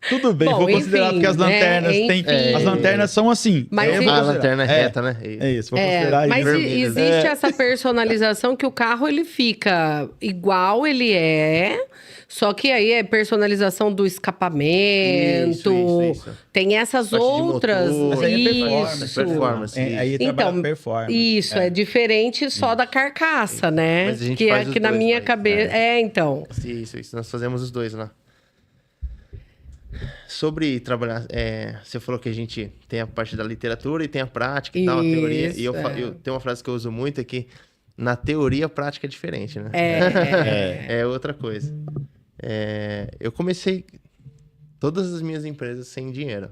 B: tudo bem,
A: Bom,
B: vou considerar,
A: enfim,
B: porque as lanternas
A: né?
B: têm.
A: Enfim.
B: As lanternas são assim.
A: Mas
B: Eu
A: e-
B: vou
C: A
B: considerar.
C: lanterna reta, né?
B: É isso, vou considerar
A: Mas
B: isso.
C: vermelho,
A: existe essa personalização que o carro ele fica igual ele é, só que aí é personalização do escapamento.
C: Isso.
A: Tem essas
C: Parte de
A: outras.
C: motor.
B: Mas aí é performance,
A: Isso.
C: performance.
B: Aí
A: Então,
B: trabalha performance.
A: Isso, é diferente só da carcaça, né?
C: Mas a gente
A: que
C: faz
A: é
C: os
A: que na
C: dois
A: minha
C: lá,
A: cabeça. Então.
C: Isso. Nós fazemos os dois lá. Sobre trabalhar, você falou que a gente tem a parte da literatura e tem a prática e tal, a teoria. E eu tenho uma frase que eu uso muito, é que na teoria a prática é diferente, né? É outra coisa. Eu comecei todas as minhas empresas sem dinheiro.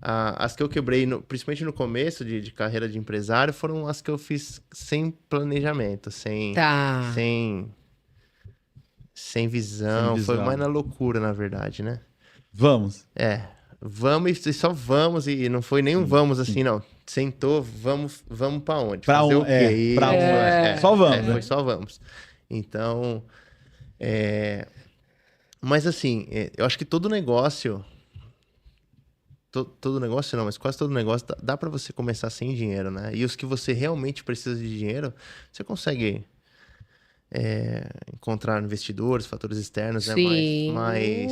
C: As que eu quebrei, principalmente no começo de carreira de empresário, foram as que eu fiz sem planejamento, sem visão. Foi mais na loucura, na verdade, né?
B: Vamos.
C: Vamos e só vamos, e não foi nenhum vamos assim, não. Sentou, vamos pra onde?
B: Pra
C: Fazer
B: um-
C: o quê?
B: pra
C: Isso,
B: só vamos, né?
C: Foi só vamos. Então, mas assim, eu acho que todo negócio, todo negócio não, mas quase todo negócio dá pra você começar sem dinheiro, né? E os que você realmente precisa de dinheiro, você consegue encontrar investidores, fatores externos, né?
A: Sim.
C: Mas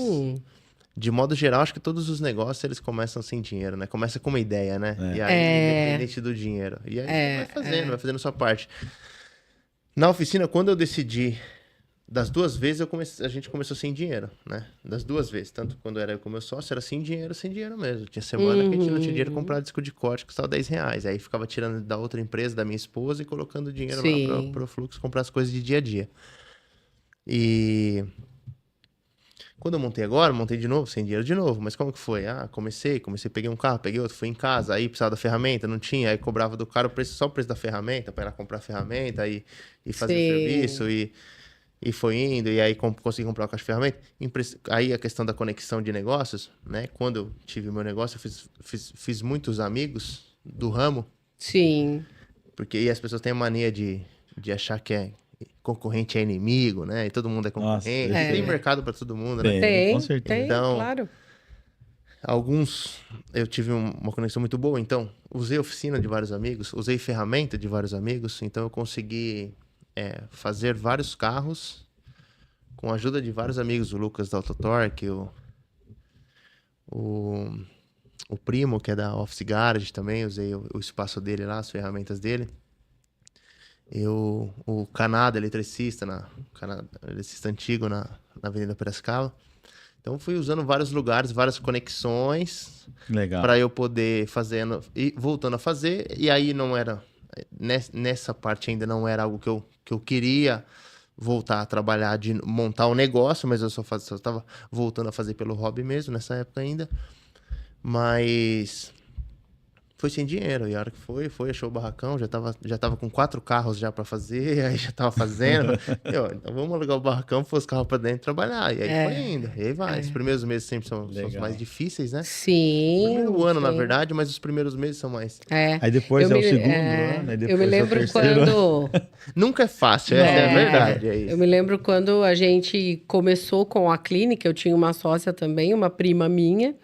C: de modo geral, acho que todos os negócios, eles começam sem dinheiro, né? Começa com uma ideia, né? E aí, independente do dinheiro. E aí você vai fazendo a sua parte. Na oficina, quando eu decidi das duas vezes a gente começou sem dinheiro, né? Das duas vezes. Tanto quando era eu com meu sócio, era sem dinheiro mesmo. Tinha semana que a gente não tinha dinheiro pra comprar disco de corte, que custava R$10. Aí ficava tirando da outra empresa, da minha esposa, e colocando dinheiro lá pro fluxo, comprar as coisas de dia a dia. E quando eu montei agora, montei de novo, sem dinheiro de novo. Mas como que foi? Comecei, peguei um carro, peguei outro, fui em casa, aí precisava da ferramenta, não tinha, aí cobrava do cara só o preço da ferramenta, para ela comprar a ferramenta e fazer o serviço, e foi indo, e aí consegui comprar a caixa de ferramenta. Aí a questão da conexão de negócios, né? Quando eu tive meu negócio, eu fiz muitos amigos do ramo.
A: Sim.
C: Porque aí as pessoas têm a mania de achar que concorrente é inimigo, né? E todo mundo é concorrente.
B: Nossa,
C: tem mercado para todo mundo, né?
A: Tem,
B: com certeza.
A: tem,
C: Então,
A: claro.
C: Alguns eu tive uma conexão muito boa, então usei oficina de vários amigos, usei ferramenta de vários amigos, então eu consegui fazer vários carros com a ajuda de vários amigos, o Lucas da Autotorque, o Primo, que é da Office Garage também, usei o espaço dele lá, as ferramentas dele. O Canada, eletricista antigo na Avenida Piracicaba. Então fui usando vários lugares, várias conexões para eu poder fazendo e voltando a fazer. E aí não era nessa parte ainda não era algo que eu queria voltar a trabalhar, de montar um negócio, mas eu só estava voltando a fazer pelo hobby mesmo nessa época ainda. Mas foi sem dinheiro, e a hora que foi, achou o barracão, já tava com 4 carros já pra fazer, aí já tava fazendo. Então vamos alugar o barracão, pôr os carros pra dentro e trabalhar. E aí foi indo, e aí vai. Os primeiros meses sempre são os mais difíceis, né?
A: Sim.
C: O primeiro ano, na verdade, mas os primeiros meses são mais.
B: Aí depois o segundo ano, aí depois
A: eu me lembro quando...
C: Nunca é fácil, essa é a verdade. É isso.
A: Eu me lembro quando a gente começou com a clínica, eu tinha uma sócia também, uma prima minha,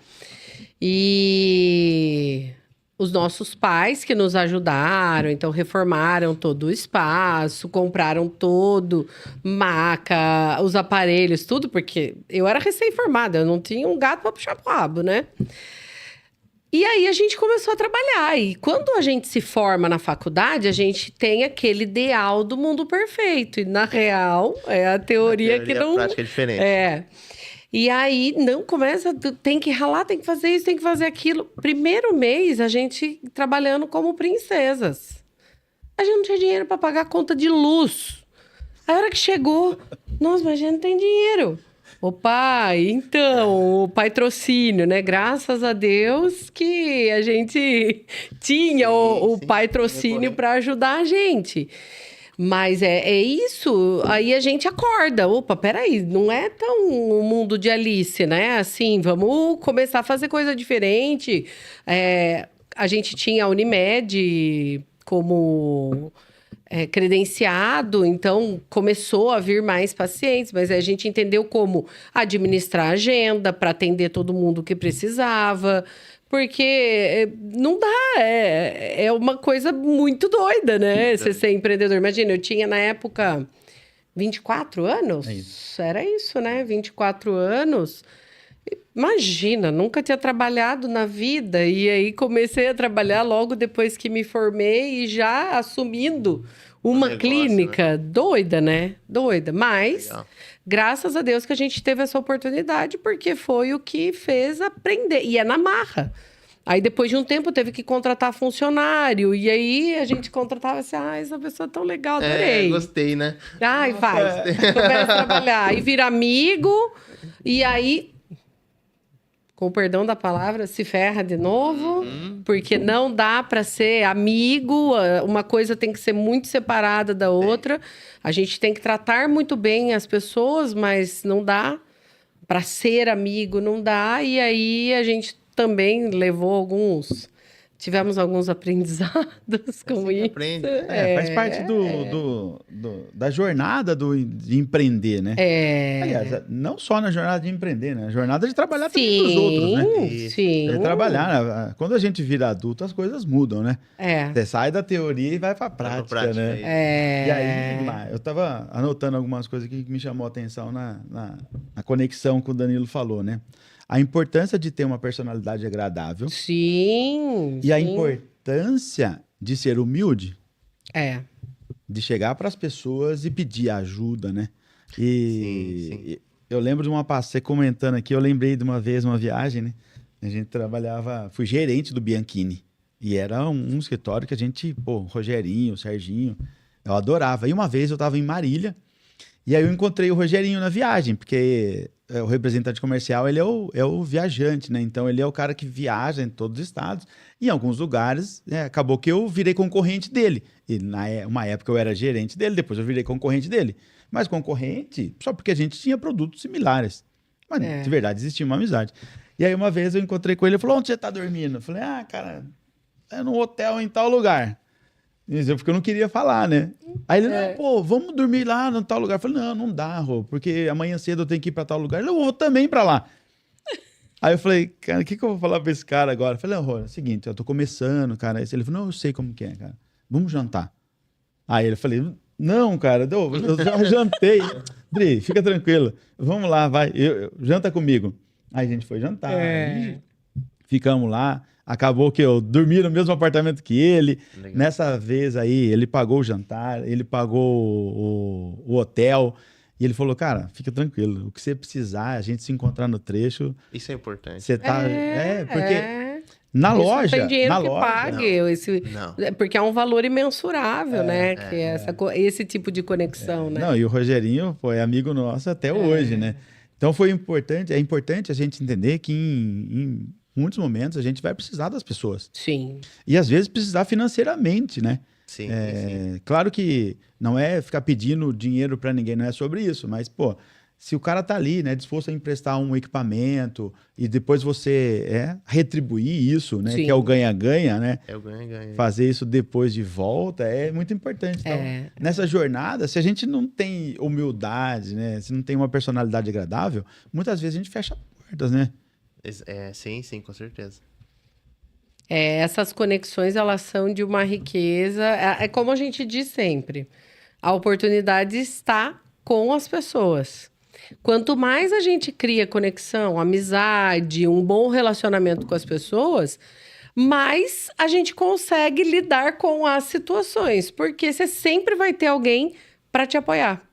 A: e os nossos pais que nos ajudaram, então reformaram todo o espaço, compraram todo, maca, os aparelhos, tudo, porque eu era recém-formada, eu não tinha um gato para puxar pro rabo, né? E aí a gente começou a trabalhar. E quando a gente se forma na faculdade, a gente tem aquele ideal do mundo perfeito. E na real, é a teoria que não...
C: A prática é diferente.
A: E aí, não começa, tem que ralar, tem que fazer isso, tem que fazer aquilo. Primeiro mês, a gente trabalhando como princesas. A gente não tinha dinheiro para pagar a conta de luz. A hora que chegou, nossa, mas a gente não tem dinheiro. O pai, então, o patrocínio, né? Graças a Deus que a gente tinha o patrocínio para ajudar a gente. Mas é isso, aí a gente acorda. Opa, peraí, não é tão um mundo de Alice, né? Assim, vamos começar a fazer coisa diferente. A gente tinha a Unimed como credenciado, então começou a vir mais pacientes, mas a gente entendeu como administrar a agenda para atender todo mundo que precisava. Porque não dá, é uma coisa muito doida, né? Você ser empreendedor. Imagina, eu tinha na época 24 anos. Era isso, né? 24 anos. Imagina, nunca tinha trabalhado na vida. E aí comecei a trabalhar logo depois que me formei e já assumindo uma clínica. Né? Doida, né? Doida. Mas, graças a Deus que a gente teve essa oportunidade, porque foi o que fez aprender. E é na marra. Aí, depois de um tempo, teve que contratar funcionário. E aí, a gente contratava assim, essa pessoa é tão legal, adorei.
C: Gostei, né?
A: Ai, faz. Começa a trabalhar. Aí, vira amigo. E aí, com o perdão da palavra, se ferra de novo. Porque não dá para ser amigo. Uma coisa tem que ser muito separada da outra. A gente tem que tratar muito bem as pessoas, mas não dá. Para ser amigo, não dá. E aí, a gente também levou tivemos alguns aprendizados com isso.
C: Aprende.
B: Faz parte da jornada de empreender, né? Aliás, não só na jornada de empreender, né? A jornada de trabalhar também com os outros, né?
A: Sim.
B: De trabalhar. Quando a gente vira adulto, as coisas mudam, né? Você sai da teoria e vai pra prática, né? E aí, eu tava anotando algumas coisas aqui que me chamou a atenção na conexão que o Danilo falou, né? A importância de ter uma personalidade agradável.
A: Sim.
B: E a importância de ser humilde.
A: É.
B: De chegar para as pessoas e pedir ajuda, né? E eu lembro de você comentando aqui, eu lembrei de uma vez, uma viagem, né? A gente fui gerente do Bianchini. E era um escritório que a gente, Rogerinho, Serginho, eu adorava. E uma vez eu estava em Marília, e aí eu encontrei o Rogerinho na viagem, porque o representante comercial, ele é o viajante, né? Então, ele é o cara que viaja em todos os estados. E em alguns lugares, acabou que eu virei concorrente dele. E uma época eu era gerente dele, depois eu virei concorrente dele. Mas concorrente só porque a gente tinha produtos similares. Mas, de verdade, existia uma amizade. E aí, uma vez eu encontrei com ele, ele falou, onde você tá dormindo? Eu falei, cara, é num hotel em tal lugar. Porque eu não queria falar, né? Aí ele, vamos dormir lá no tal lugar. Eu falei, não dá, Rô, porque amanhã cedo eu tenho que ir pra tal lugar. Ele, eu vou também pra lá. Aí eu falei, cara, o que eu vou falar pra esse cara agora? Eu falei, Rô, é o seguinte, eu tô começando, cara. Aí ele falou, não, eu sei como que é, cara. Vamos jantar. Aí eu falei, não, cara, eu já jantei. Dri, fica tranquilo. Vamos lá, vai, janta comigo. Aí a gente foi jantar, ficamos lá. Acabou que eu dormi no mesmo apartamento que ele. Legal. Nessa vez aí, ele pagou o jantar, ele pagou o hotel. E ele falou, cara, fica tranquilo. O que você precisar, a gente se encontrar no trecho.
C: Isso é importante.
B: Você tá... porque na
A: isso
B: loja...
A: não tem dinheiro
B: na
A: que
B: loja,
A: pague.
C: Não.
A: Porque é um valor imensurável, né? Que esse tipo de conexão, né?
B: Não, e o Rogerinho foi amigo nosso até hoje, né? Então é importante a gente entender que em muitos momentos a gente vai precisar das pessoas.
A: Sim.
B: E às vezes precisar financeiramente, né?
C: Sim.
B: Claro que não é ficar pedindo dinheiro para ninguém, não é sobre isso, mas, se o cara tá ali, né, disposto a emprestar um equipamento e depois você retribuir isso, né, que é o ganha-ganha, né?
C: É o ganha-ganha.
B: Fazer isso depois de volta é muito importante. Então, nessa jornada, se a gente não tem humildade, né, se não tem uma personalidade agradável, muitas vezes a gente fecha portas, né?
C: Sim, com certeza.
A: Essas conexões, elas são de uma riqueza. É como a gente diz sempre, a oportunidade está com as pessoas. Quanto mais a gente cria conexão, amizade, um bom relacionamento com as pessoas, mais a gente consegue lidar com as situações. Porque você sempre vai ter alguém para te apoiar.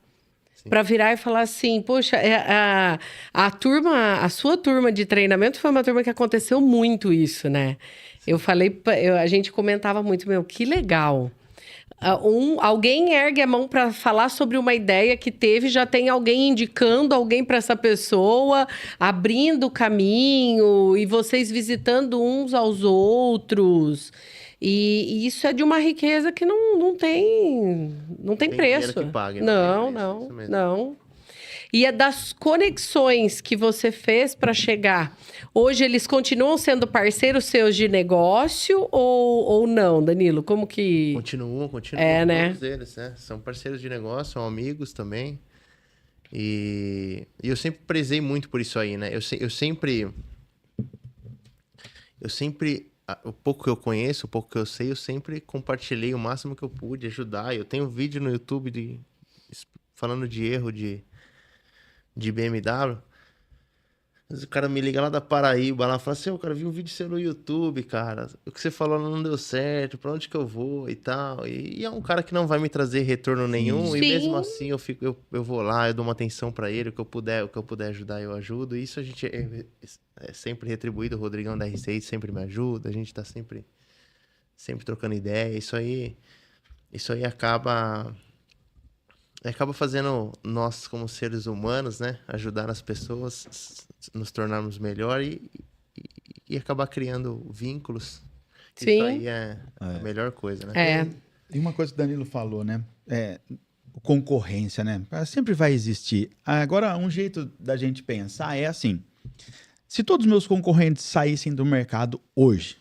A: Para virar e falar assim, poxa, a sua turma de treinamento foi uma turma que aconteceu muito isso, né? Eu falei, a gente comentava muito, que legal. Alguém ergue a mão para falar sobre uma ideia que teve, já tem alguém indicando alguém para essa pessoa, abrindo o caminho, e vocês visitando uns aos outros. E isso é de uma riqueza que não tem preço.
C: Que pague,
A: não. E é das conexões que você fez para chegar. Hoje eles continuam sendo parceiros seus de negócio ou não, Danilo? Como que...
C: Continuam.
A: né?
C: Todos eles, né? São parceiros de negócio, são amigos também. E eu sempre prezei muito por isso aí, né? Eu sempre... O pouco que eu conheço, o pouco que eu sei, eu sempre compartilhei o máximo que eu pude, ajudar. Eu tenho vídeo no YouTube falando de erro de BMW. Mas o cara me liga lá da Paraíba, lá fala assim, eu vi um vídeo seu no YouTube, cara. O que você falou não deu certo, pra onde que eu vou e tal. E é um cara que não vai me trazer retorno nenhum.
A: Sim.
C: E mesmo assim eu vou lá, eu dou uma atenção pra ele, o que eu puder ajudar, eu ajudo. E isso a gente é sempre retribuído. O Rodrigão da R6 sempre me ajuda, a gente tá sempre trocando ideia. Isso aí acaba fazendo nós, como seres humanos, né? Ajudar as pessoas, nos tornarmos melhor e acabar criando vínculos.
A: Sim.
C: Isso aí é a melhor coisa, né?
B: E uma coisa que o Danilo falou, né? Concorrência, né? Sempre vai existir. Agora, um jeito da gente pensar é assim. Se todos os meus concorrentes saíssem do mercado hoje,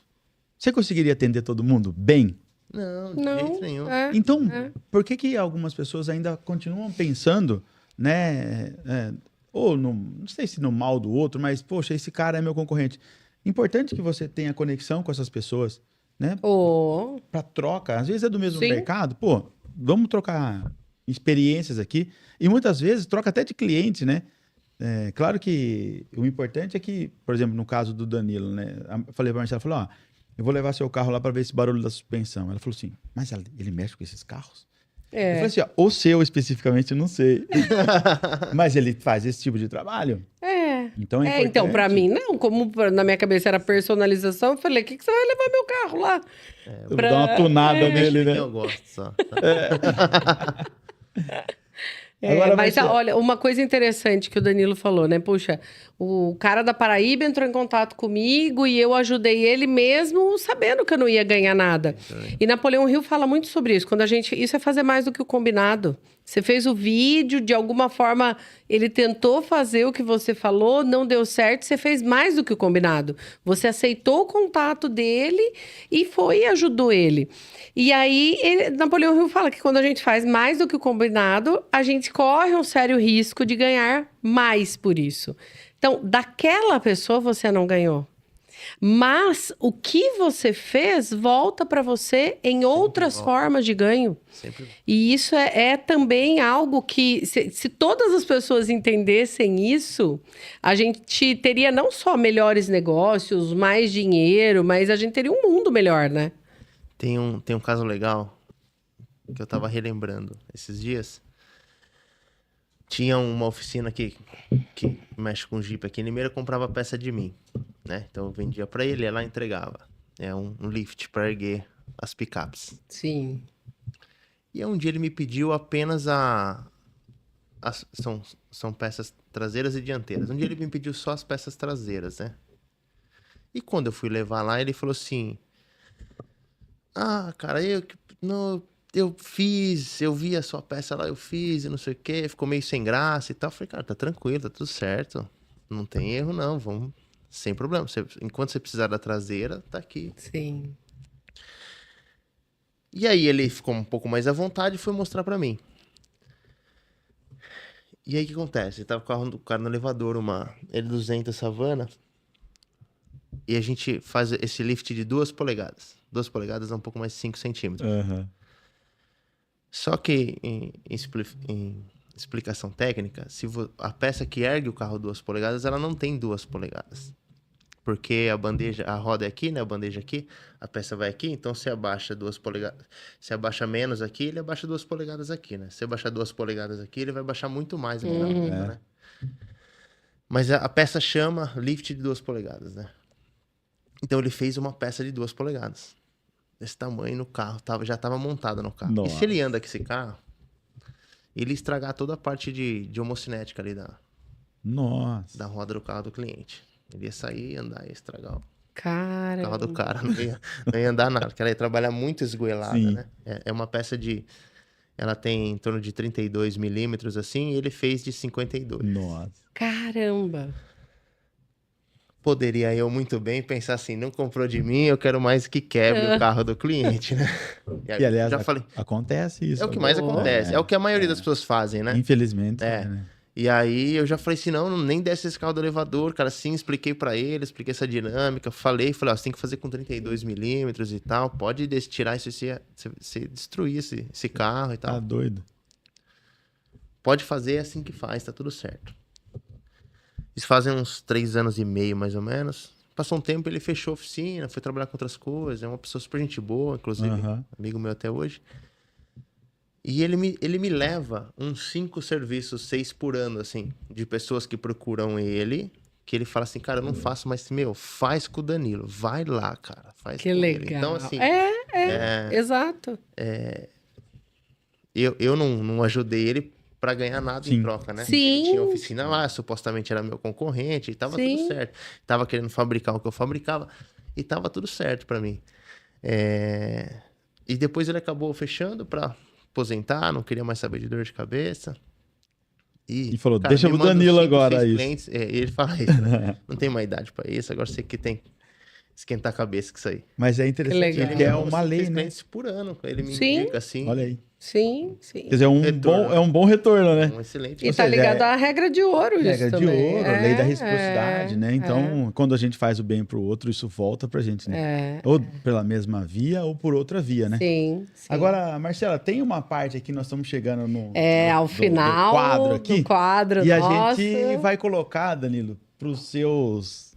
B: você conseguiria atender todo mundo bem?
C: Não, de jeito nenhum.
B: Então, por que algumas pessoas ainda continuam pensando, né? Ou não sei se no mal do outro, mas, poxa, esse cara é meu concorrente. Importante que você tenha conexão com essas pessoas, né? Para troca. Às vezes é do mesmo mercado. Vamos trocar experiências aqui. E muitas vezes troca até de cliente, né? Claro que o importante é que, por exemplo, no caso do Danilo, né? Eu falei para a Marcela, eu vou levar seu carro lá para ver esse barulho da suspensão. Ela falou assim, mas ele mexe com esses carros? Eu falei assim, ó, o seu especificamente eu não sei. Mas ele faz esse tipo de trabalho. Então é
A: então, pra
B: importante.
A: mim, não. Como na minha cabeça era personalização, eu falei, o que você vai levar meu carro lá?
B: Eu vou dar uma tunada nele, né?
C: Eu gosto só.
B: Agora,
A: Mas
B: Marcelo-
A: olha, uma coisa interessante que o Danilo falou, né? Puxa, o cara da Paraíba entrou em contato comigo e eu ajudei ele mesmo sabendo que eu não ia ganhar nada. E Napoleão Hill fala muito sobre isso. Quando a gente. Isso é fazer mais do que o combinado. Você fez o vídeo, de alguma forma ele tentou fazer o que você falou, não deu certo, você fez mais do que o combinado. Você aceitou o contato dele e foi e ajudou ele. E aí, Napoleão Hill fala que quando a gente faz mais do que o combinado, a gente corre um sério risco de ganhar mais por isso. Então, daquela pessoa você não ganhou. Mas o que você fez volta para você em outras formas de ganho.
C: Sempre.
A: E isso é também algo que, se todas as pessoas entendessem isso, a gente teria não só melhores negócios, mais dinheiro, mas a gente teria um mundo melhor, né?
C: Tem um caso legal que eu tava relembrando esses dias. Tinha uma oficina que mexe com Jeep aqui em Limeira, comprava peça de mim, né? Então eu vendia pra ele, ela entregava. É um lift para erguer as picapes.
A: Sim.
C: E aí um dia ele me pediu apenas são peças traseiras e dianteiras. Um dia ele me pediu só as peças traseiras, né? E quando eu fui levar lá, ele falou assim: ah, cara, eu vi a sua peça lá, eu fiz e não sei o quê, ficou meio sem graça e tal. Eu falei, cara, tá tranquilo, tá tudo certo. Não tem erro, não, vamos, sem problema. Enquanto você precisar da traseira, tá aqui.
A: Sim.
C: E aí ele ficou um pouco mais à vontade e foi mostrar pra mim. E aí o que acontece? Ele tava com o cara no elevador, uma L200 Savana, e a gente faz esse lift de 2 polegadas. 2 polegadas é um pouco mais de 5 centímetros.
B: Aham.
C: Só que em explicação técnica, a peça que ergue o carro 2 polegadas, ela não tem 2 polegadas. Porque a roda é aqui, né? A bandeja aqui, a peça vai aqui, então se abaixa 2 polegadas. Se abaixa menos aqui, ele abaixa 2 polegadas aqui, né? Se abaixar 2 polegadas aqui, ele vai baixar muito mais aqui na roda, né? Mas a peça chama lift de 2 polegadas, né? Então ele fez uma peça de 2 polegadas. Desse tamanho no carro, já estava montada no carro.
B: Nossa.
C: E se ele anda com esse carro, ele ia estragar toda a parte de homocinética ali
B: Nossa.
C: da roda do carro do cliente. Ele ia sair, andar e estragar o
A: Cara.
C: carro do cara. Não ia andar nada, porque ela ia trabalhar muito esgoelada,
B: Sim.
C: né? É uma peça ela tem em torno de 32 milímetros, assim, e ele fez de 52.
B: Nossa.
A: Caramba.
C: Poderia eu muito bem pensar assim, não comprou de mim, eu quero mais que quebre o carro do cliente, né?
B: E aliás,
C: já falei,
B: acontece isso.
C: é o que mais acontece, é o que a maioria das pessoas fazem, né?
B: Infelizmente.
C: É.
B: Né?
C: E aí eu já falei assim, não, nem desce esse carro do elevador, cara, sim, expliquei pra ele, expliquei essa dinâmica, falei, ó, você tem que fazer com 32 milímetros e tal, pode tirar isso, você destruir esse carro e tal.
B: Tá doido.
C: Pode fazer, é assim que faz, tá tudo certo. Isso fazem uns 3 anos e meio, mais ou menos. Passou um tempo, ele fechou a oficina, foi trabalhar com outras coisas, é uma pessoa super gente boa, inclusive, amigo meu até hoje. E ele me leva uns 5 serviços, 6 por ano, assim, de pessoas que procuram ele, que ele fala assim, cara, eu não faço mais, faz com o Danilo, vai lá, cara, faz
A: Que
C: com
A: legal.
C: ele. Então, assim,
A: Exato.
C: eu não ajudei ele pra ganhar nada em troca, né?
A: Sim.
C: Ele tinha oficina lá, supostamente era meu concorrente, e tava tudo certo. Tava querendo fabricar o que eu fabricava, e tava tudo certo pra mim. E depois ele acabou fechando pra aposentar, não queria mais saber de dor de cabeça.
B: E falou,
C: cara,
B: deixa
C: me
B: o
C: manda
B: Danilo
C: 5,
B: agora
C: 6
B: isso.
C: clientes. Ele fala isso, né? Não tem mais idade pra isso, agora você que tem que esquentar a cabeça com isso aí.
B: Mas é interessante,
A: legal.
B: porque é
C: manda
B: uma
C: 5, 6
B: lei, né?
C: clientes por ano, ele me
A: Sim.
C: indica assim.
B: Olha aí.
A: Sim, sim.
B: Quer dizer,
C: Retorno.
B: é um bom retorno, né?
C: Um excelente.
A: E tá ligado à regra de ouro isso
B: Regra de
A: também.
B: ouro, lei da reciprocidade, né? Então, quando a gente faz o bem pro outro, isso volta pra gente, né? Ou pela mesma via ou por outra via, né?
A: Sim, sim.
B: Agora, Marcela, tem uma parte aqui, nós estamos chegando
A: ao final
B: do quadro aqui.
A: do quadro,
B: E
A: nossa.
B: a gente vai colocar, Danilo, pros seus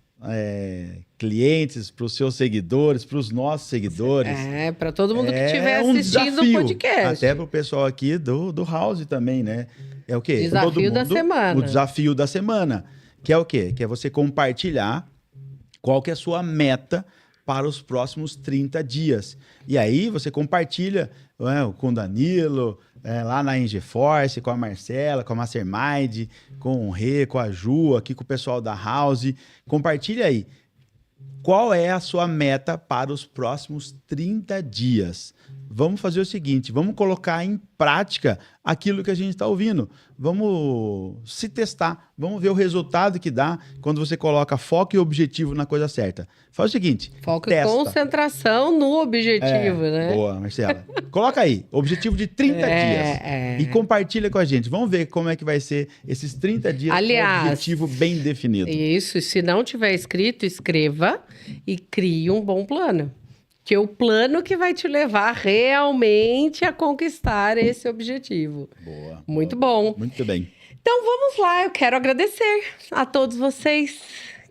B: clientes, para os seus seguidores, para os nossos seguidores.
A: Para todo mundo que estiver
B: um
A: assistindo o
B: desafio,
A: podcast.
B: até para o pessoal aqui do House também, né? É o quê?
A: Desafio da semana.
B: O desafio da semana. Que é o quê? Que é você compartilhar qual que é a sua meta para os próximos 30 dias. E aí você compartilha com o Danilo, lá na Engeforce, com a Marcela, com a Mastermind, com o Rê, com a Ju, aqui com o pessoal da House. Compartilha aí. Qual é a sua meta para os próximos 30 dias? Vamos fazer o seguinte, vamos colocar em prática aquilo que a gente está ouvindo. Vamos se testar, vamos ver o resultado que dá quando você coloca foco e objetivo na coisa certa. Faz o seguinte,
A: foco
B: testa.
A: E concentração no objetivo, né?
B: Boa, Marcela. Coloca aí, objetivo de 30 dias e compartilha com a gente. Vamos ver como é que vai ser esses 30 dias com um objetivo bem definido.
A: Isso, se não tiver escrito, escreva e crie um bom plano. Que é o plano que vai te levar realmente a conquistar esse objetivo.
B: Boa.
A: Muito bom.
B: Muito bem.
A: Então vamos lá, eu quero agradecer a todos vocês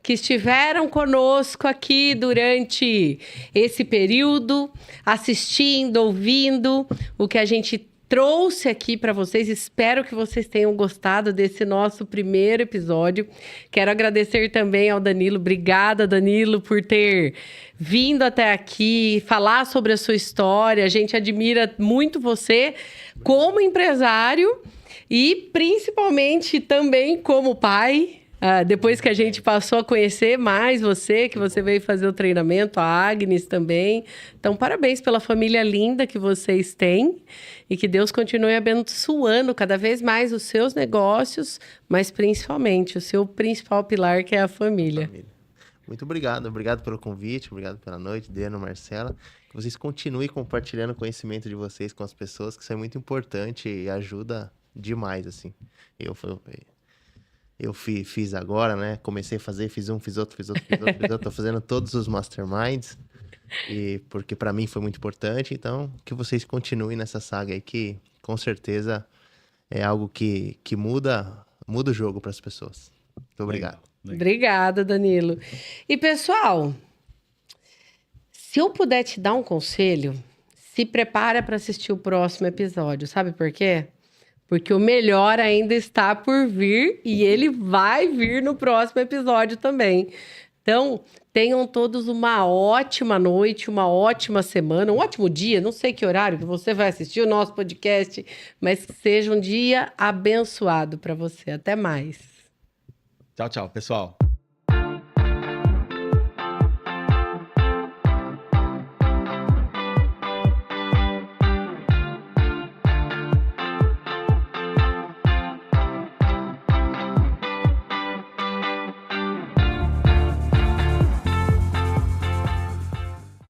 A: que estiveram conosco aqui durante esse período, assistindo, ouvindo o que a gente trouxe aqui para vocês. Espero que vocês tenham gostado desse nosso primeiro episódio. Quero agradecer também ao Danilo. Obrigada, Danilo, por ter vindo até aqui, falar sobre a sua história. A gente admira muito você como empresário e principalmente também como pai. Depois que a gente passou a conhecer mais você, que você veio fazer o treinamento, a Agnes também. Então, parabéns pela família linda que vocês têm e que Deus continue abençoando cada vez mais os seus negócios, mas principalmente o seu principal pilar, que é a família.
C: Muito obrigado. Obrigado pelo convite, obrigado pela noite, Deno, Marcela. Que vocês continuem compartilhando o conhecimento de vocês com as pessoas, que isso é muito importante e ajuda demais, assim. Eu fiz agora, né? Comecei a fazer, fiz um, fiz outro. Tô fazendo todos os masterminds. Porque para mim foi muito importante. Então, que vocês continuem nessa saga aí, que com certeza é algo que muda o jogo para as pessoas. Muito obrigado.
B: Legal.
A: Obrigada, Danilo. E, pessoal, se eu puder te dar um conselho, se prepara para assistir o próximo episódio. Sabe por quê? Porque o melhor ainda está por vir e ele vai vir no próximo episódio também. Então, tenham todos uma ótima noite, uma ótima semana, um ótimo dia. Não sei que horário que você vai assistir o nosso podcast, mas que seja um dia abençoado para você. Até mais.
B: Tchau, tchau, pessoal.